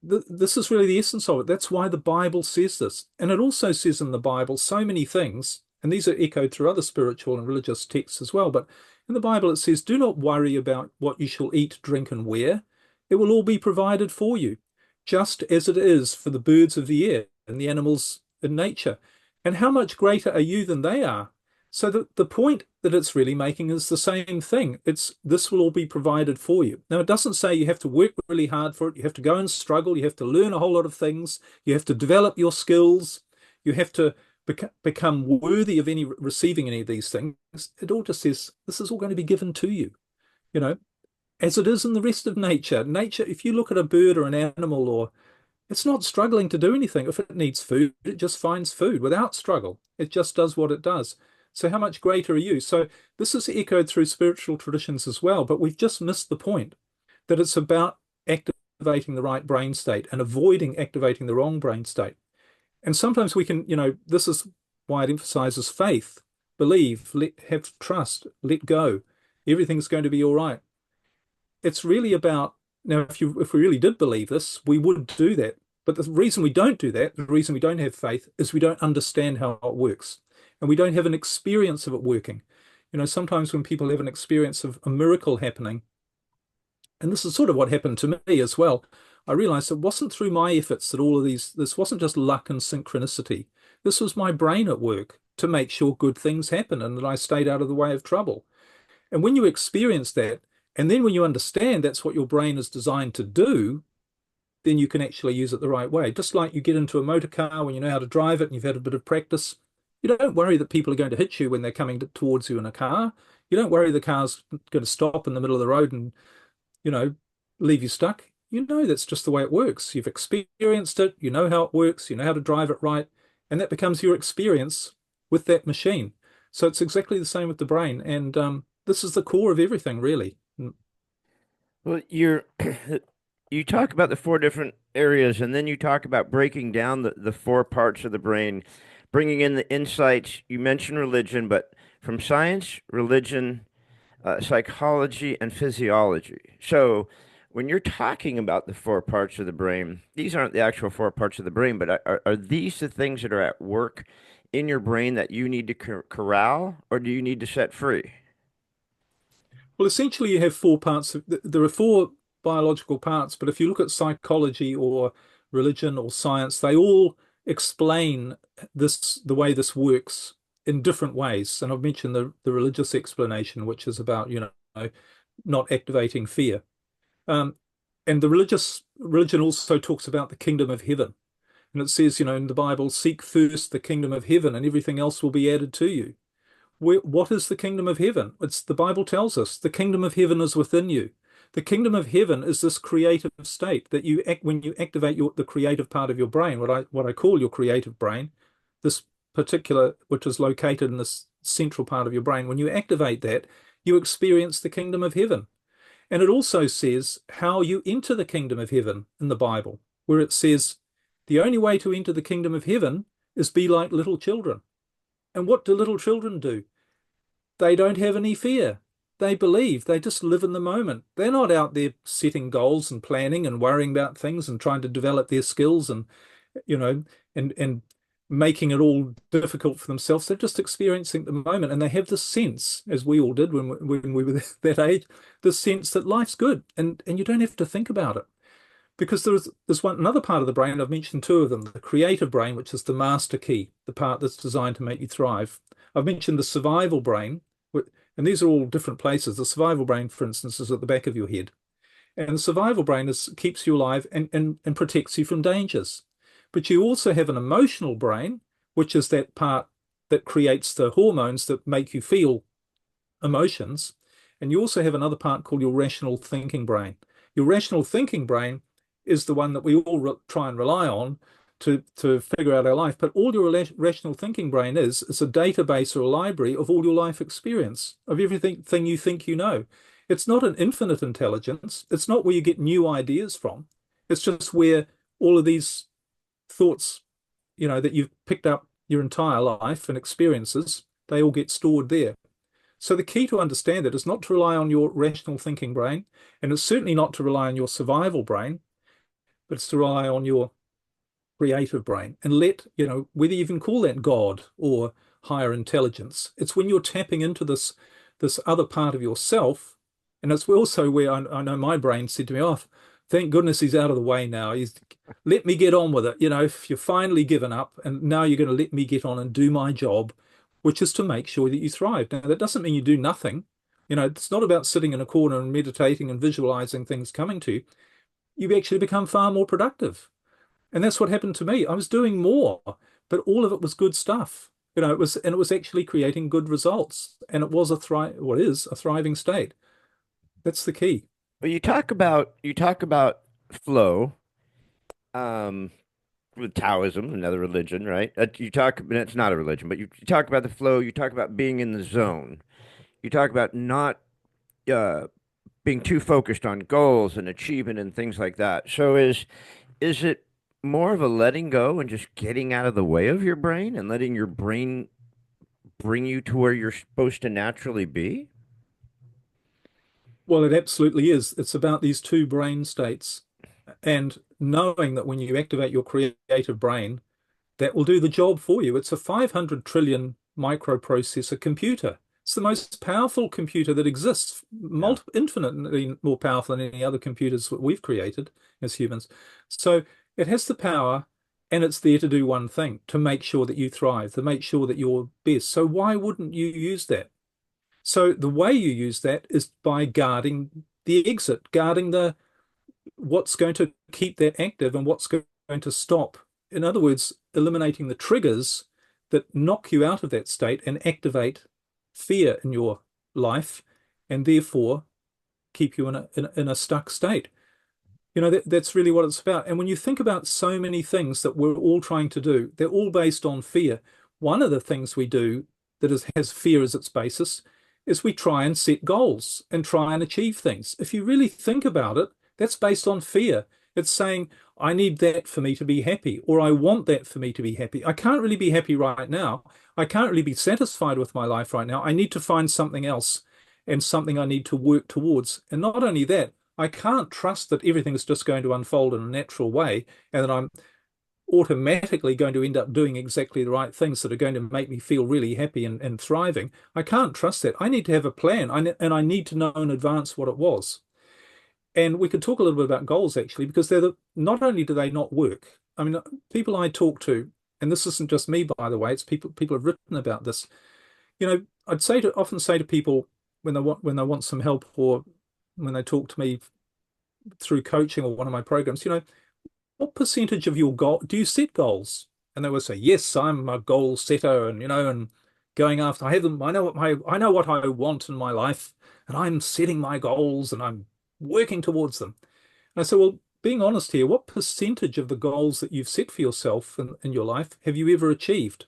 this is really the essence of it. That's why the Bible says this. And it also says in the Bible so many things, and these are echoed through other spiritual and religious texts as well. But in the Bible, it says, do not worry about what you shall eat, drink, and wear. It will all be provided for you, just as it is for the birds of the air and the animals in nature. And how much greater are you than they are? So the point that it's really making is the same thing. This will all be provided for you. Now, it doesn't say you have to work really hard for it. You have to go and struggle. You have to learn a whole lot of things. You have to develop your skills. You have to become worthy of receiving any of these things. It all just says this is all going to be given to you, you know, as it is in the rest of nature. Nature, if you look at a bird or an animal, or it's not struggling to do anything. If it needs food, it just finds food without struggle. It just does what it does. So how much greater are you? So this is echoed through spiritual traditions as well, but we've just missed the point that it's about activating the right brain state and avoiding activating the wrong brain state. And sometimes we can, this is why it emphasizes faith, believe, have trust, let go. Everything's going to be all right. It's really about, now, if we really did believe this, we would do that. But the reason we don't do that, the reason we don't have faith, is we don't understand how it works. And we don't have an experience of it working. Sometimes when people have an experience of a miracle happening, and this is sort of what happened to me as well, I realized it wasn't through my efforts that this wasn't just luck and synchronicity. This was my brain at work to make sure good things happen and that I stayed out of the way of trouble. And when you experience that, and then when you understand that's what your brain is designed to do, then you can actually use it the right way. Just like you get into a motor car when you know how to drive it and you've had a bit of practice, you don't worry that people are going to hit you when they're coming towards you in a car. You don't worry the car's going to stop in the middle of the road and, leave you stuck. That's just the way it works. You've experienced it. You know how it works. You know how to drive it right. And that becomes your experience with that machine. So it's exactly the same with the brain. And this is the core of everything, really. Well, you talk about the four different areas, and then you talk about breaking down the four parts of the brain, bringing in the insights. You mentioned religion, but from science, religion, psychology, and physiology. So when you're talking about the four parts of the brain, these aren't the actual four parts of the brain, but are these the things that are at work in your brain that you need to corral, or do you need to set free? Well, essentially, you have four parts. There are four biological parts, but if you look at psychology or religion or science, they all explain the way this works in different ways. And I've mentioned the religious explanation, which is about, not activating fear. Um, and the religion also talks about the kingdom of heaven. And it says, in the Bible, seek first the kingdom of heaven and everything else will be added to you. What is the kingdom of heaven? The Bible tells us the kingdom of heaven is within you. The kingdom of heaven is this creative state that when you activate the creative part of your brain, what I call your creative brain, this particular, which is located in this central part of your brain. When you activate that, you experience the kingdom of heaven. And it also says how you enter the kingdom of heaven in the Bible, where it says the only way to enter the kingdom of heaven is be like little children. And what do little children do? They don't have any fear. They believe. They just live in the moment. They're not out there setting goals and planning and worrying about things and trying to develop their skills and, and making it all difficult for themselves. They're just experiencing the moment, and they have this sense, as we all did when we were that age, this sense that life's good, and you don't have to think about it. Because there's another part of the brain, I've mentioned two of them, the creative brain, which is the master key, the part that's designed to make you thrive. I've mentioned the survival brain, and these are all different places. The survival brain, for instance, is at the back of your head. And the survival brain keeps you alive and protects you from dangers. But you also have an emotional brain, which is that part that creates the hormones that make you feel emotions. And you also have another part called your rational thinking brain. Your rational thinking brain is the one that we all try and rely on to figure out our life. But all your rational thinking brain is a database or a library of all your life experience, of everything you think you know. It's not an infinite intelligence. It's not where you get new ideas from. It's just where all of these thoughts, that you've picked up your entire life and experiences, they all get stored there. So the key to understand it is not to rely on your rational thinking brain, and it's certainly not to rely on your survival brain, but it's to rely on your creative brain and whether you even call that God or higher intelligence. It's when you're tapping into this other part of yourself, and it's also where I know my brain said to me, "Oh, thank goodness he's out of the way now. He's let me get on with it. If you're finally given up, and now you're going to let me get on and do my job, which is to make sure that you thrive." Now, that doesn't mean you do nothing. It's not about sitting in a corner and meditating and visualizing things coming to you. You actually become far more productive. And that's what happened to me. I was doing more, but all of it was good stuff. It was actually creating good results. And it was what is a thriving state. That's the key. Well, you talk about flow, um, with Taoism, another religion, right? It's not a religion, but you talk about the flow. You talk about being in the zone. You talk about not uh, being too focused on goals and achievement and things like that. So is it more of a letting go and just getting out of the way of your brain and letting your brain bring you to where you're supposed to naturally be? Well, it absolutely is. It's about these two brain states and knowing that when you activate your creative brain, that will do the job for you. It's a 500 trillion microprocessor computer. It's the most powerful computer that exists, Yeah. infinitely more powerful than any other computers that we've created as humans. So it has the power and it's there to do one thing, to make sure that you thrive, to make sure that you're best. So why wouldn't you use that? So the way you use that is by guarding the exit, guarding the what's going to keep that active and what's going to stop. In other words, eliminating the triggers that knock you out of that state and activate fear in your life and therefore keep you in a stuck state. That's really what it's about. And when you think about so many things that we're all trying to do, they're all based on fear. One of the things we do that has fear as its basis is we try and set goals and try and achieve things. If you really think about it, that's based on fear. It's saying, I need that for me to be happy, or I want that for me to be happy. I can't really be happy right now. I can't really be satisfied with my life right now. I need to find something else and something I need to work towards. And not only that, I can't trust that everything is just going to unfold in a natural way and that I'm automatically going to end up doing exactly the right things that are going to make me feel really happy and thriving. I can't trust that. I need to have a plan and I need to know in advance what it was. And we could talk a little bit about goals actually, because not only do they not work, I mean, people I talk to, and this isn't just me, by the way, it's people have written about this. I'd often say to people when they want some help or when they talk to me through coaching or one of my programs, what percentage of your goal do you set goals? And they will say, yes, I'm a goal setter, and going after. I have them. I know what I want in my life, and I'm setting my goals and I'm working towards them. And I say, well, being honest here, what percentage of the goals that you've set for yourself in your life have you ever achieved?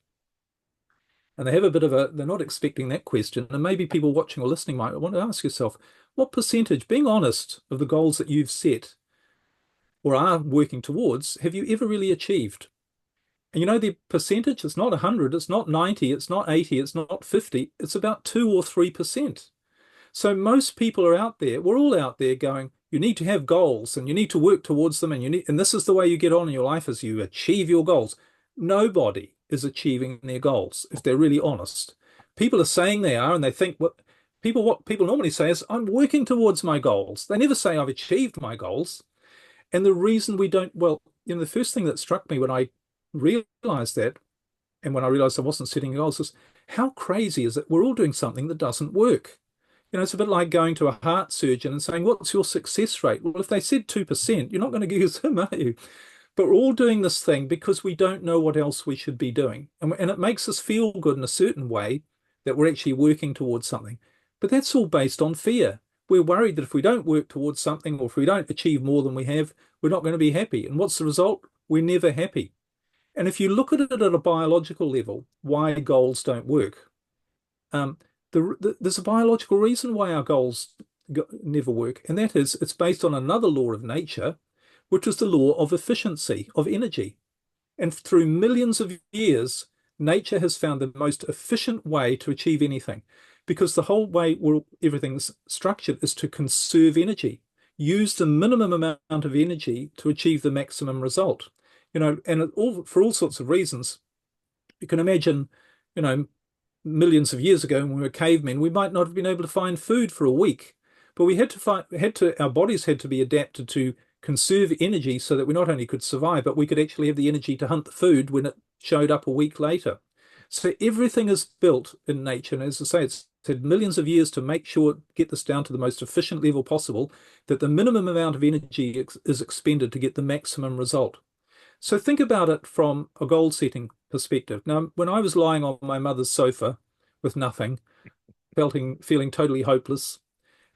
And they're not expecting that question. And maybe people watching or listening might want to ask yourself, what percentage, being honest, of the goals that you've set or are working towards, have you ever really achieved? And the percentage, it's not 100, it's not 90, it's not 80, it's not 50, it's about 2 or 3%. So most people are out there, we're all out there going, you need to have goals and you need to work towards them and this is the way you get on in your life is you achieve your goals. Nobody is achieving their goals if they're really honest. People are saying they are and they think what people normally say is I'm working towards my goals. They never say I've achieved my goals. And the reason we don't, well, the first thing that struck me when I realized that and when I realized I wasn't setting goals is how crazy is it? We're all doing something that doesn't work. It's a bit like going to a heart surgeon and saying, what's your success rate? Well, if they said 2%, you're not going to use them, are you? But we're all doing this thing because we don't know what else we should be doing. And it makes us feel good in a certain way that we're actually working towards something. But that's all based on fear. We're worried that if we don't work towards something or if we don't achieve more than we have, we're not going to be happy. And what's the result? We're never happy. And if you look at it at a biological level, why goals don't work, um, there's a biological reason why our goals never work, and that is it's based on another law of nature, which is the law of efficiency, of energy. And through millions of years, nature has found the most efficient way to achieve anything, because the whole way everything's structured is to conserve energy, use the minimum amount of energy to achieve the maximum result. And for all sorts of reasons. You can imagine, you know, millions of years ago when we were cavemen, we might not have been able to find food for a week, but our bodies had to be adapted to conserve energy so that we not only could survive, but we could actually have the energy to hunt the food when it showed up a week later. So everything is built in nature. And as I say, it's had millions of years to make sure, get this down to the most efficient level possible, that the minimum amount of energy is expended to get the maximum result. So think about it from a goal setting perspective. Now, when I was lying on my mother's sofa with nothing, feeling totally hopeless.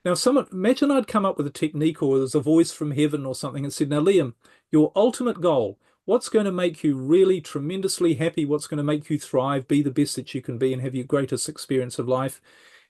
Now, imagine I'd come up with a technique or there's a voice from heaven or something and said, now, Liam, your ultimate goal, what's going to make you really tremendously happy, what's going to make you thrive, be the best that you can be and have your greatest experience of life,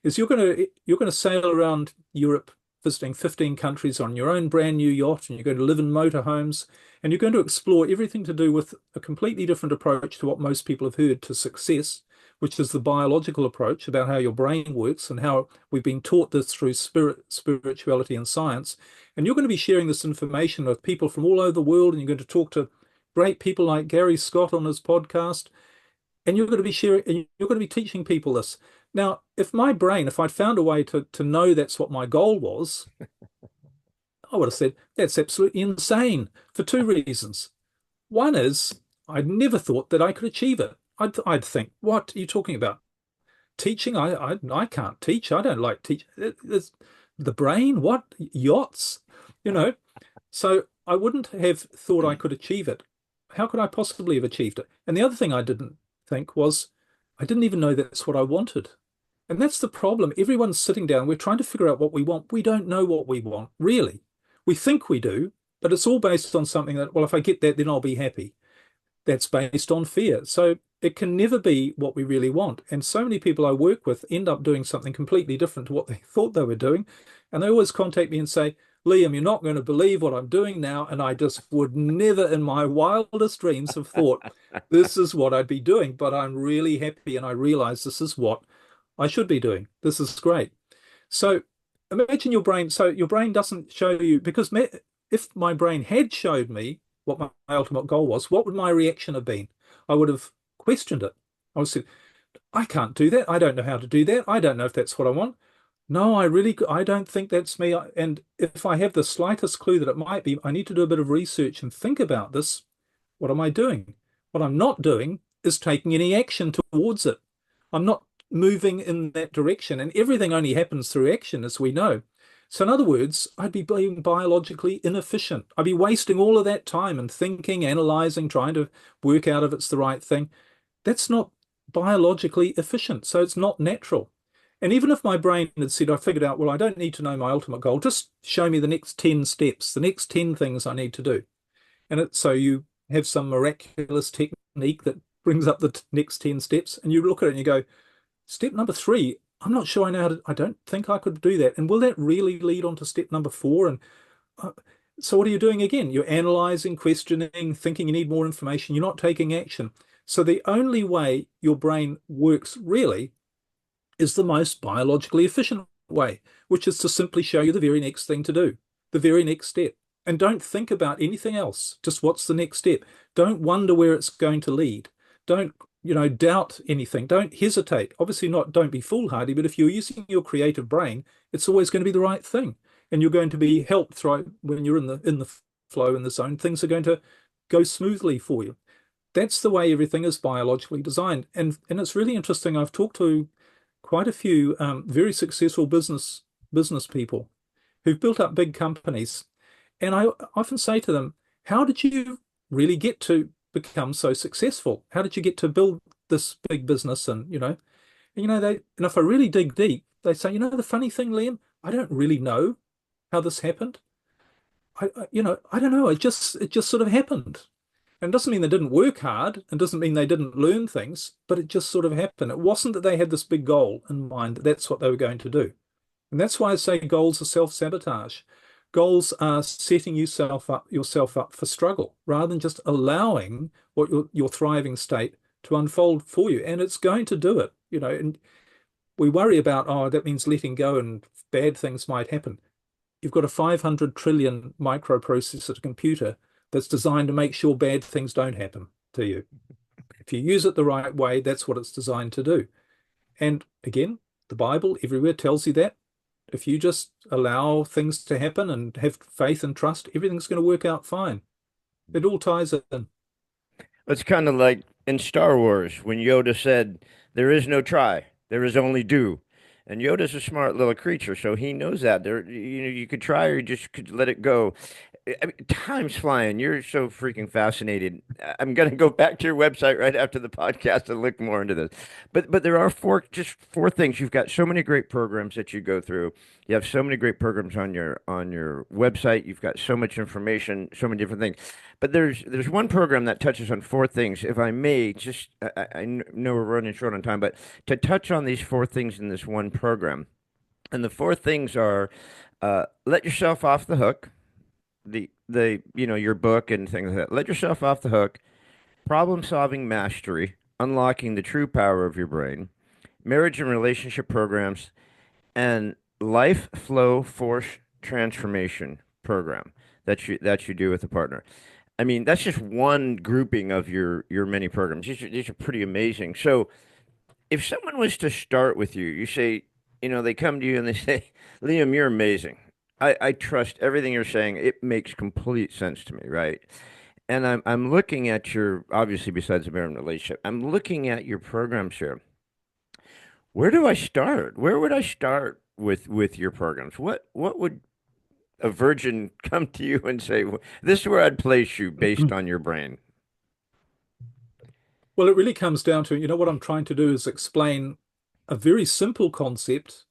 is you're going to sail around Europe visiting 15 countries on your own brand new yacht, and you're going to live in motorhomes, and you're going to explore everything to do with a completely different approach to what most people have heard to success, which is the biological approach about how your brain works and how we've been taught this through spirituality and science. And you're going to be sharing this information with people from all over the world, and you're going to talk to great people like Gary Scott on his podcast, and you're going to be sharing, and you're going to be teaching people this. Now, if I'd found a way to know that's what my goal was, I would have said, that's absolutely insane for two reasons. One is, I'd never thought that I could achieve it. I'd think, what are you talking about? Teaching? I can't teach. I don't like teach. The brain? What? Yachts? You know? So I wouldn't have thought I could achieve it. How could I possibly have achieved it? And the other thing I didn't think was, I didn't even know that's what I wanted. And that's the problem. Everyone's sitting down. We're trying to figure out what we want. We don't know what we want, really. We think we do, but it's all based on something that, well, if I get that, then I'll be happy. That's based on fear. So it can never be what we really want. And so many people I work with end up doing something completely different to what they thought they were doing. And they always contact me and say, Liam, you're not going to believe what I'm doing now. And I just would never in my wildest dreams have thought this is what I'd be doing. But I'm really happy. And I realize this is what I should be doing. This is great. So imagine your brain. So your brain doesn't show you, because if my brain had showed me what my ultimate goal was, what would my reaction have been? I would have questioned it. I would say, I can't do that. I don't know how to do that. I don't know if that's what I want. No, I don't think that's me. And if I have the slightest clue that it might be, I need to do a bit of research and think about this. What am I doing? What I'm not doing is taking any action towards it. I'm not moving in that direction. And everything only happens through action, as we know. So in other words, I'd be being biologically inefficient. I'd be wasting all of that time and thinking, analyzing, trying to work out if it's the right thing. That's not biologically efficient. So it's not natural. And even if my brain had said, I figured out, well, I don't need to know my ultimate goal, just show me the next 10 steps, the next 10 things I need to do. So you have some miraculous technique that brings up the next 10 steps, and you look at it and you go, step number 3, I'm not sure I know how to, I don't think I could do that. And will that really lead on to step number 4? And so what are you doing again? You're analyzing, questioning, thinking you need more information. You're not taking action. So the only way your brain works really is the most biologically efficient way, which is to simply show you the very next thing to do, the very next step. And don't think about anything else. Just what's the next step? Don't wonder where it's going to lead. Don't, doubt anything. Don't hesitate. Obviously not, don't be foolhardy, but if you're using your creative brain, it's always going to be the right thing. And you're going to be helped through when you're in the flow, in the zone, things are going to go smoothly for you. That's the way everything is biologically designed. And it's really interesting. I've talked to quite a few very successful business people who've built up big companies. And I often say to them, how did you really get to become so successful? How did you get to build this big business? And if I really dig deep, they say, the funny thing, Liam, I don't really know how this happened. I don't know. It just sort of happened. And it doesn't mean they didn't work hard and doesn't mean they didn't learn things, but it just sort of happened. It wasn't that they had this big goal in mind that that's what they were going to do. And that's why I say goals are self-sabotage. Goals are setting yourself up for struggle rather than just allowing what your thriving state to unfold for you. And it's going to do it, and we worry about, oh, that means letting go and bad things might happen. You've got a 500 trillion microprocessor computer that's designed to make sure bad things don't happen to you. If you use it the right way, that's what it's designed to do. And again, the Bible everywhere tells you that. If you just allow things to happen and have faith and trust, everything's going to work out fine. It all ties in. It's kind of like in Star Wars when Yoda said, "There is no try, there is only do." And Yoda's a smart little creature, so he knows that. You could try or you just could let it go. I mean, time's flying. You're so freaking fascinated. I'm gonna go back to your website right after the podcast and look more into this. But there are four things. You've got so many great programs that you go through. You have so many great programs on your website. You've got so much information, so many different things. But there's one program that touches on four things. If I may, just I know we're running short on time, but to touch on these four things in this one program. And the four things are let yourself off the hook, your book and things like that. Let yourself off the hook, problem solving mastery, unlocking the true power of your brain, marriage and relationship programs, and life flow force transformation program that you do with a partner. I mean, that's just one grouping of your many programs. These are pretty amazing. So if someone was to start with you, you say, they come to you and they say, Liam, you're amazing. I trust everything you're saying. It makes complete sense to me, right? And I'm looking at your, obviously besides the marriage relationship, I'm looking at your programs here. Where do I start? Where would I start with your programs? What would a virgin come to you and say, this is where I'd place you based on your brain? Well, it really comes down to, what I'm trying to do is explain a very simple concept,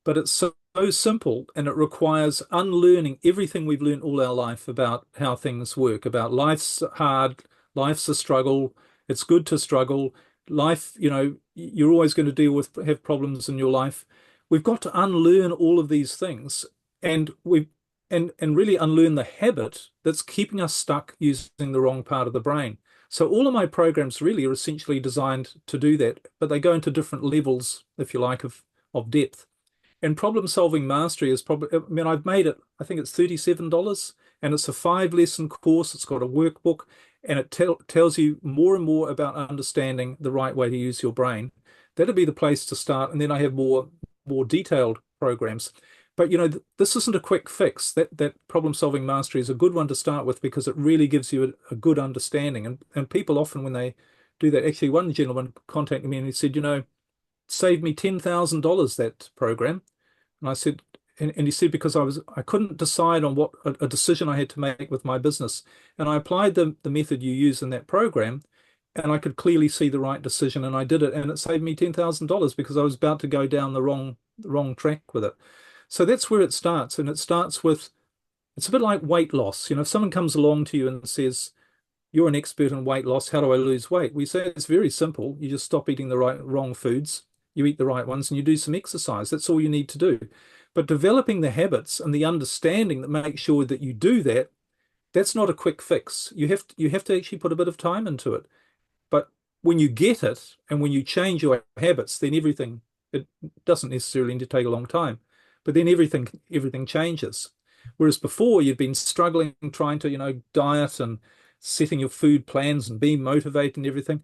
but it's so simple and it requires unlearning everything we've learned all our life about how things work, about life's hard, life's a struggle, it's good to struggle. Life, you're always going to have problems in your life. We've got to unlearn all of these things and we and really unlearn the habit that's keeping us stuck using the wrong part of the brain. So all of my programs really are essentially designed to do that, but they go into different levels, if you like, of depth. And problem solving mastery is probably, I mean, I've made it, I think it's $37, and it's a 5 lesson course. It's got a workbook, and it tells you more and more about understanding the right way to use your brain. That'd be the place to start. And then I have more detailed programs. But this isn't a quick fix. That problem solving mastery is a good one to start with because it really gives you a good understanding. And people often when they do that, actually one gentleman contacted me and he said, saved me $10,000 that program. And I said, and he said, because I couldn't decide on what a decision I had to make with my business. And I applied the method you use in that program, and I could clearly see the right decision, and I did it, and it saved me $10,000 because I was about to go down the wrong track with it. So that's where it starts, and it starts with it's a bit like weight loss. If someone comes along to you and says, you're an expert in weight loss, how do I lose weight? We say it's very simple. You just stop eating the wrong foods, you eat the right ones, and you do some exercise. That's all you need to do. But developing the habits and the understanding that make sure that you do that, that's not a quick fix. You have to actually put a bit of time into it. But when you get it and when you change your habits, then it doesn't necessarily need to take a long time, but then everything changes. Whereas before you've been struggling, trying to, diet and setting your food plans and being motivated and everything,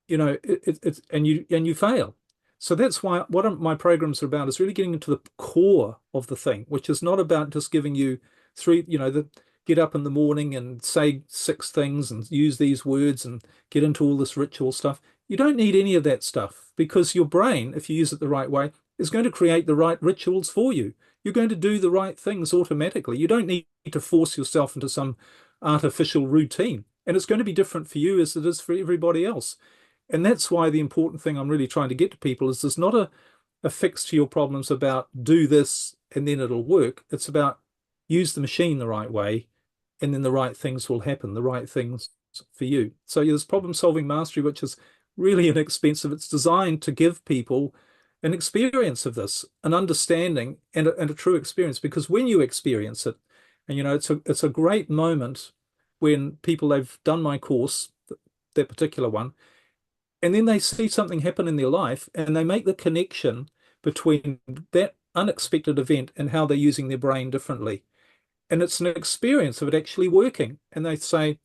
it's and you fail. So that's why what my programs are about is really getting into the core of the thing, which is not about just giving you three, the get up in the morning and say 6 things and use these words and get into all this ritual stuff. You don't need any of that stuff because your brain, if you use it the right way, is going to create the right rituals for you. You're going to do the right things automatically. You don't need to force yourself into some artificial routine. And it's going to be different for you as it is for everybody else. And that's why the important thing I'm really trying to get to people is there's not a fix to your problems about do this and then it'll work. It's about use the machine the right way, and then the right things will happen, the right things for you. So there's problem solving mastery, which is really inexpensive. It's designed to give people an experience of this, an understanding and a true experience. Because when you experience it, and it's a great moment when people they've done my course, that particular one, and then they see something happen in their life and they make the connection between that unexpected event and how they're using their brain differently. And it's an experience of it actually working. And they say,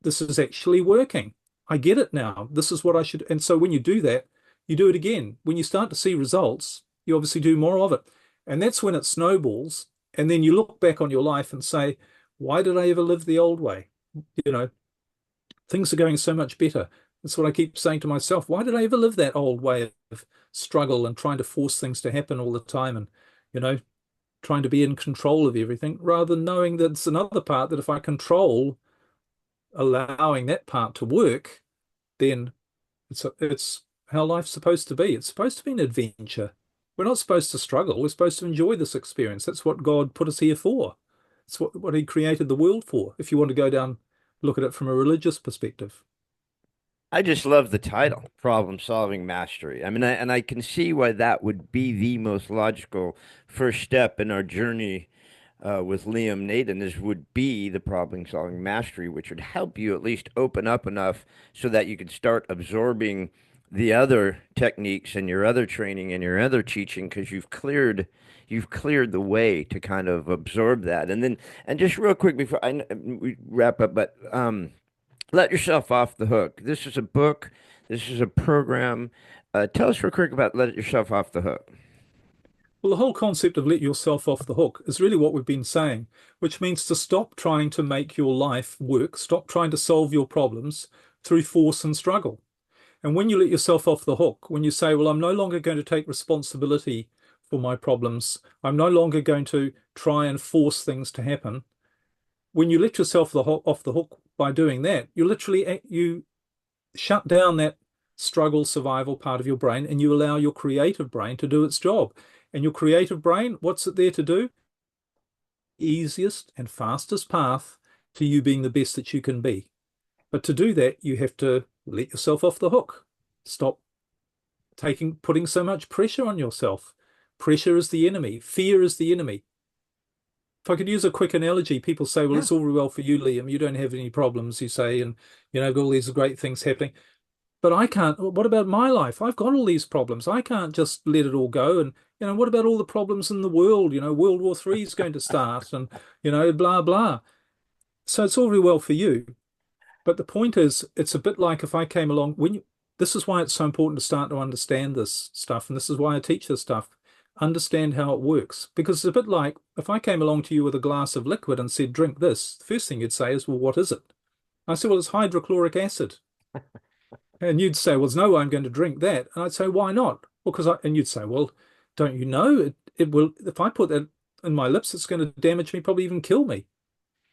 this is actually working. I get it now. This is what I should. And so when you do that, you do it again. When you start to see results, you obviously do more of it. And that's when it snowballs. And then you look back on your life and say, why did I ever live the old way? You know, things are going so much better. That's what I keep saying to myself. Why did I ever live that old way of struggle and trying to force things to happen all the time and, you know, trying to be in control of everything rather than knowing that it's another part that if I control allowing that part to work, then it's how life's supposed to be. It's supposed to be an adventure. We're not supposed to struggle. We're supposed to enjoy this experience. That's what God put us here for. It's what He created the world for, if you want to go down, look at it from a religious perspective. I just love the title, Problem Solving Mastery. I mean, I can see why that would be the most logical first step in our journey with Liam Naden is would be the problem solving mastery, which would help you at least open up enough so that you could start absorbing the other techniques and your other training and your other teaching because you've cleared the way to kind of absorb that. And just real quick before we wrap up, but let yourself off the hook. This is a book. This is a program. Tell us real quick about Let Yourself Off the Hook. Well, the whole concept of let yourself off the hook is really what we've been saying, which means to stop trying to make your life work, stop trying to solve your problems through force and struggle. And when you let yourself off the hook, when you say, well, I'm no longer going to take responsibility for my problems, I'm no longer going to try and force things to happen. When you let yourself off the hook by doing that, you shut down that struggle survival part of your brain and you allow your creative brain to do its job. And your creative brain, what's it there to do? Easiest and fastest path to you being the best that you can be. But to do that, you have to let yourself off the hook. Stop putting so much pressure on yourself. Pressure is the enemy. Fear is the enemy. If I could use a quick analogy, people say, well, Yeah. it's all very well for you, Liam. You don't have any problems, you say, and got all these great things happening. But I can't. What about my life? I've got all these problems. I can't just let it all go. And, what about all the problems in the world? World War III is going to start and, blah, blah. So it's all very well for you. But the point is, it's a bit like if I came along, this is why it's so important to start to understand this stuff. And this is why I teach this stuff. Understand how it works. Because it's a bit like if I came along to you with a glass of liquid and said, drink this, the first thing you'd say is, well, what is it? I said, well, it's hydrochloric acid. And you'd say, well, there's no way I'm going to drink that. And I'd say, why not? Well, and you'd say, well, don't you know it will, if I put that in my lips, it's going to damage me, probably even kill me.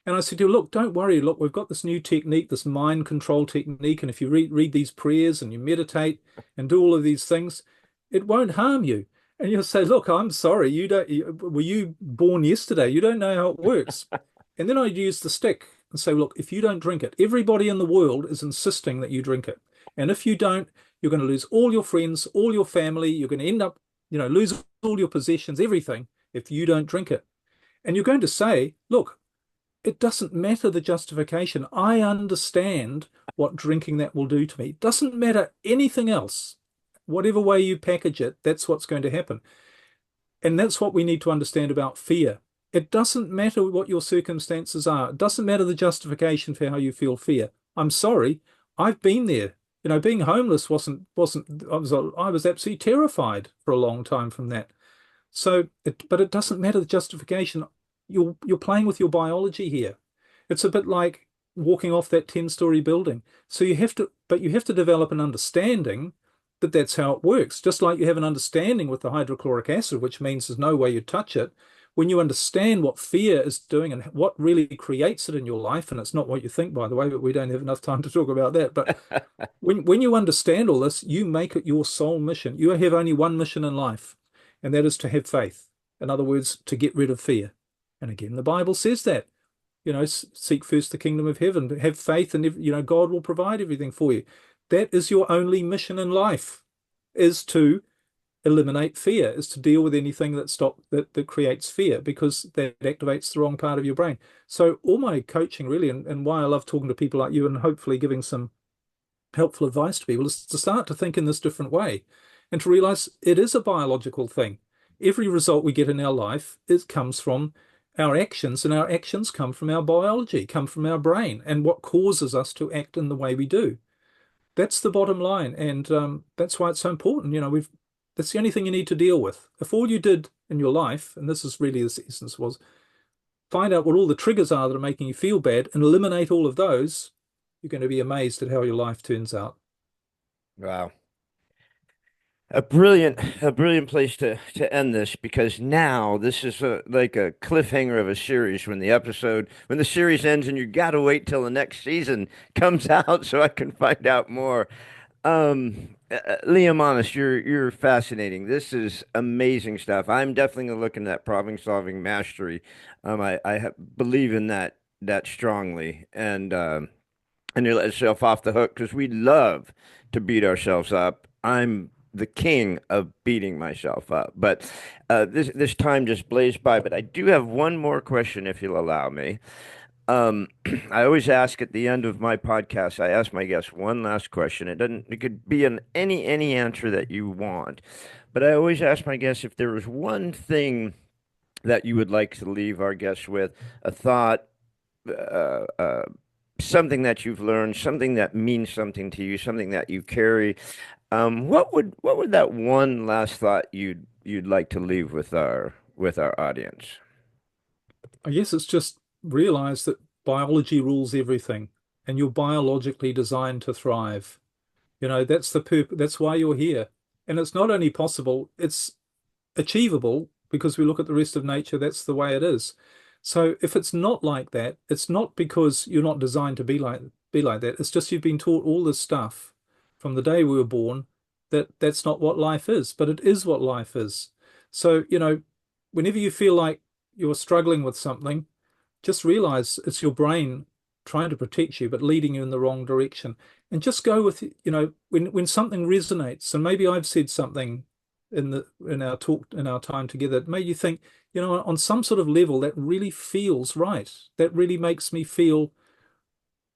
And I said to you, look, don't worry. Look, we've got this new technique, this mind control technique. And if you read these prayers and you meditate and do all of these things, it won't harm you. And you'll say, look, I'm sorry. Were you born yesterday? You don't know how it works. And then I'd use the stick and say, look, if you don't drink it, everybody in the world is insisting that you drink it. And if you don't, you're going to lose all your friends, all your family. You're going to end up, lose all your possessions, everything, if you don't drink it. And you're going to say, look, it doesn't matter the justification. I understand what drinking that will do to me. It doesn't matter anything else. Whatever way you package it, that's what's going to happen. And that's what we need to understand about fear. It doesn't matter what your circumstances are. It doesn't matter the justification for how you feel fear. I'm sorry, I've been there. Being homeless I was absolutely terrified for a long time from that. But it doesn't matter the justification. You're playing with your biology here. It's a bit like walking off that 10-story building. So you have to develop an understanding that that's how it works. Just like you have an understanding with the hydrochloric acid, which means there's no way you touch it. when you understand what fear is doing and what really creates it in your life, and it's not what you think, by the way, but we don't have enough time to talk about that. But when you understand all this, you make it your sole mission. You have only one mission in life, and that is to have faith. In other words, to get rid of fear. And again, the Bible says that, seek first the kingdom of heaven, have faith, and God will provide everything for you. That is your only mission in life, is to eliminate fear, is to deal with anything that creates fear, because that activates the wrong part of your brain. So all my coaching really, and why I love talking to people like you and hopefully giving some helpful advice to people, is to start to think in this different way and to realize it is a biological thing. Every result we get in our life, it comes from our actions, and our actions come from our biology, come from our brain, and what causes us to act in the way we do. That's the bottom line, and that's why it's so important. That's the only thing you need to deal with. If all you did in your life, and this is really the essence, was find out what all the triggers are that are making you feel bad and eliminate all of those, you're going to be amazed at how your life turns out. Wow. A brilliant place to end this, because now this is like a cliffhanger of a series. When the series ends, and you got to wait till the next season comes out so I can find out more. Liam, honest, you're fascinating. This is amazing stuff. I'm definitely gonna look into that problem solving mastery. Believe in that strongly, and you let yourself off the hook, because we love to beat ourselves up. I'm the king of beating myself up, but this time just blazed by. But I do have one more question, if you'll allow me. Um, I always ask at the end of my podcast, I ask my guests one last question. It could be an any answer that you want, but I always ask my guests if there was one thing that you would like to leave our guests with, a thought, uh, uh, something that you've learned, something that means something to you, something that you carry. What would that one last thought you'd like to leave with our audience? I guess it's just realize that biology rules everything, and you're biologically designed to thrive. That's the purpose. That's why you're here. And it's not only possible, it's achievable, because we look at the rest of nature, that's the way it is. So if it's not like that, it's not because you're not designed to be like that. It's just you've been taught all this stuff from the day we were born, that that's not what life is, but it is what life is. So, whenever you feel like you're struggling with something, just realize it's your brain trying to protect you, but leading you in the wrong direction. And just go with, when something resonates, and maybe I've said something in our talk, in our time together, it made you think, on some sort of level, that really feels right. That really makes me feel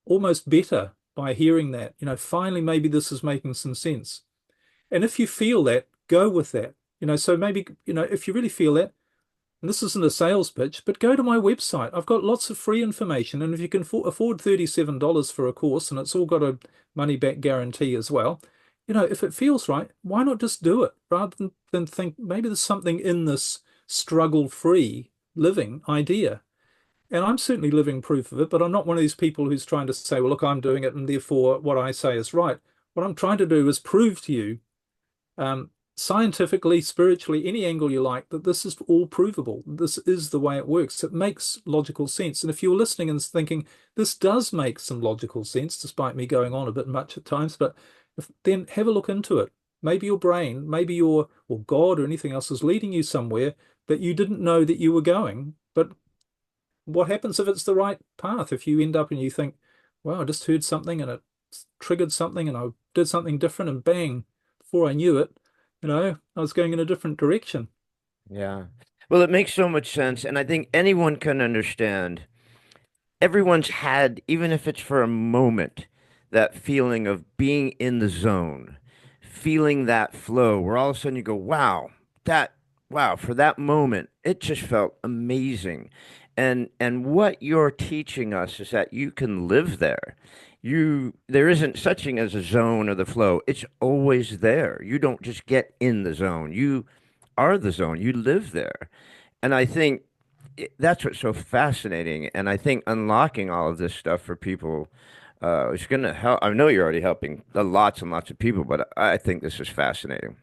almost better by hearing that. Finally, maybe this is making some sense. And if you feel that, go with that. So maybe, if you really feel that, and this isn't a sales pitch, but go to my website. I've got lots of free information. And if you can afford $37 for a course, and it's all got a money back guarantee as well, if it feels right, why not just do it, rather than think maybe there's something in this struggle-free living idea. And I'm certainly living proof of it, but I'm not one of these people who's trying to say, well, look, I'm doing it, and therefore what I say is right. What I'm trying to do is prove to you, scientifically, spiritually, any angle you like, that this is all provable. This is the way it works. It makes logical sense. And if you're listening and thinking, this does make some logical sense, despite me going on a bit much at times, but then have a look into it. Maybe your brain, maybe or God or anything else is leading you somewhere that you didn't know that you were going. But what happens if it's the right path? If you end up and you think, wow, I just heard something and it triggered something and I did something different, and bang, before I knew it, I was going in a different direction. Yeah. Well, it makes so much sense, and I think anyone can understand. Everyone's had, even if it's for a moment, that feeling of being in the zone, feeling that flow where all of a sudden you go, that, wow, for that moment, it just felt amazing. And what you're teaching us is that you can live there. There isn't such thing as a zone or the flow. It's always there. You don't just get in the zone. You are the zone. You live there. And I think that's what's so fascinating. And I think unlocking all of this stuff for people is going to help. I know you're already helping lots and lots of people, but I think this is fascinating.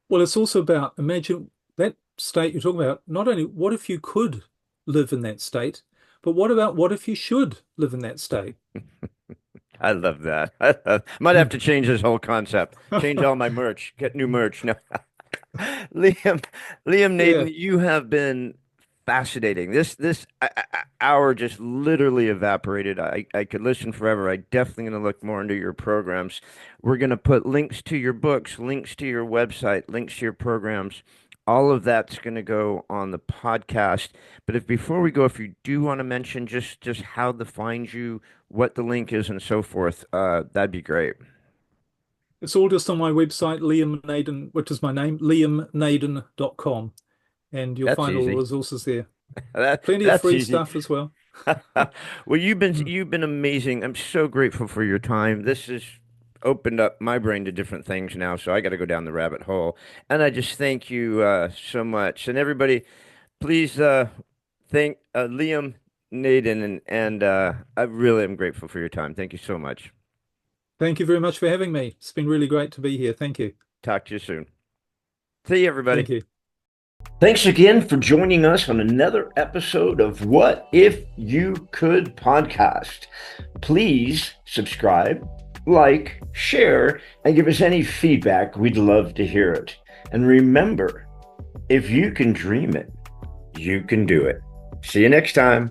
Well, it's also about, imagine that state you're talking about, not only what if you could live in that state, but what if you should live in that state? I love that. Might have to change this whole concept. Change all my merch. Get new merch. No. Liam, Liam Naden, Yeah, you have been fascinating. This hour just literally evaporated. I could listen forever. I definitely going to look more into your programs. We're going to put links to your books, links to your website, links to your programs. All of that's going to go on the podcast. But if before we go, if you do want to mention just how to find you, what the link is, and so forth, that'd be great. it's all just on my website, Liam Naden, which is my name, liamnaden.com, and you'll That's find all the easy. resources there. Plenty of That's free easy. stuff as well. Well, Mm. you've been amazing. I'm so grateful for your time. This has opened up my brain to different things now, so I got to go down the rabbit hole. And I just thank you so much. And everybody, please thank Liam Naden, and I really am grateful for your time. Thank you so much. Thank you very much for having me. It's been really great to be here. Thank you. Talk to you soon. See you, everybody. Thank you. Thanks again for joining us on another episode of What If You Could podcast. Please subscribe, like, share, and give us any feedback. We'd love to hear it. And remember, if you can dream it, you can do it. See you next time.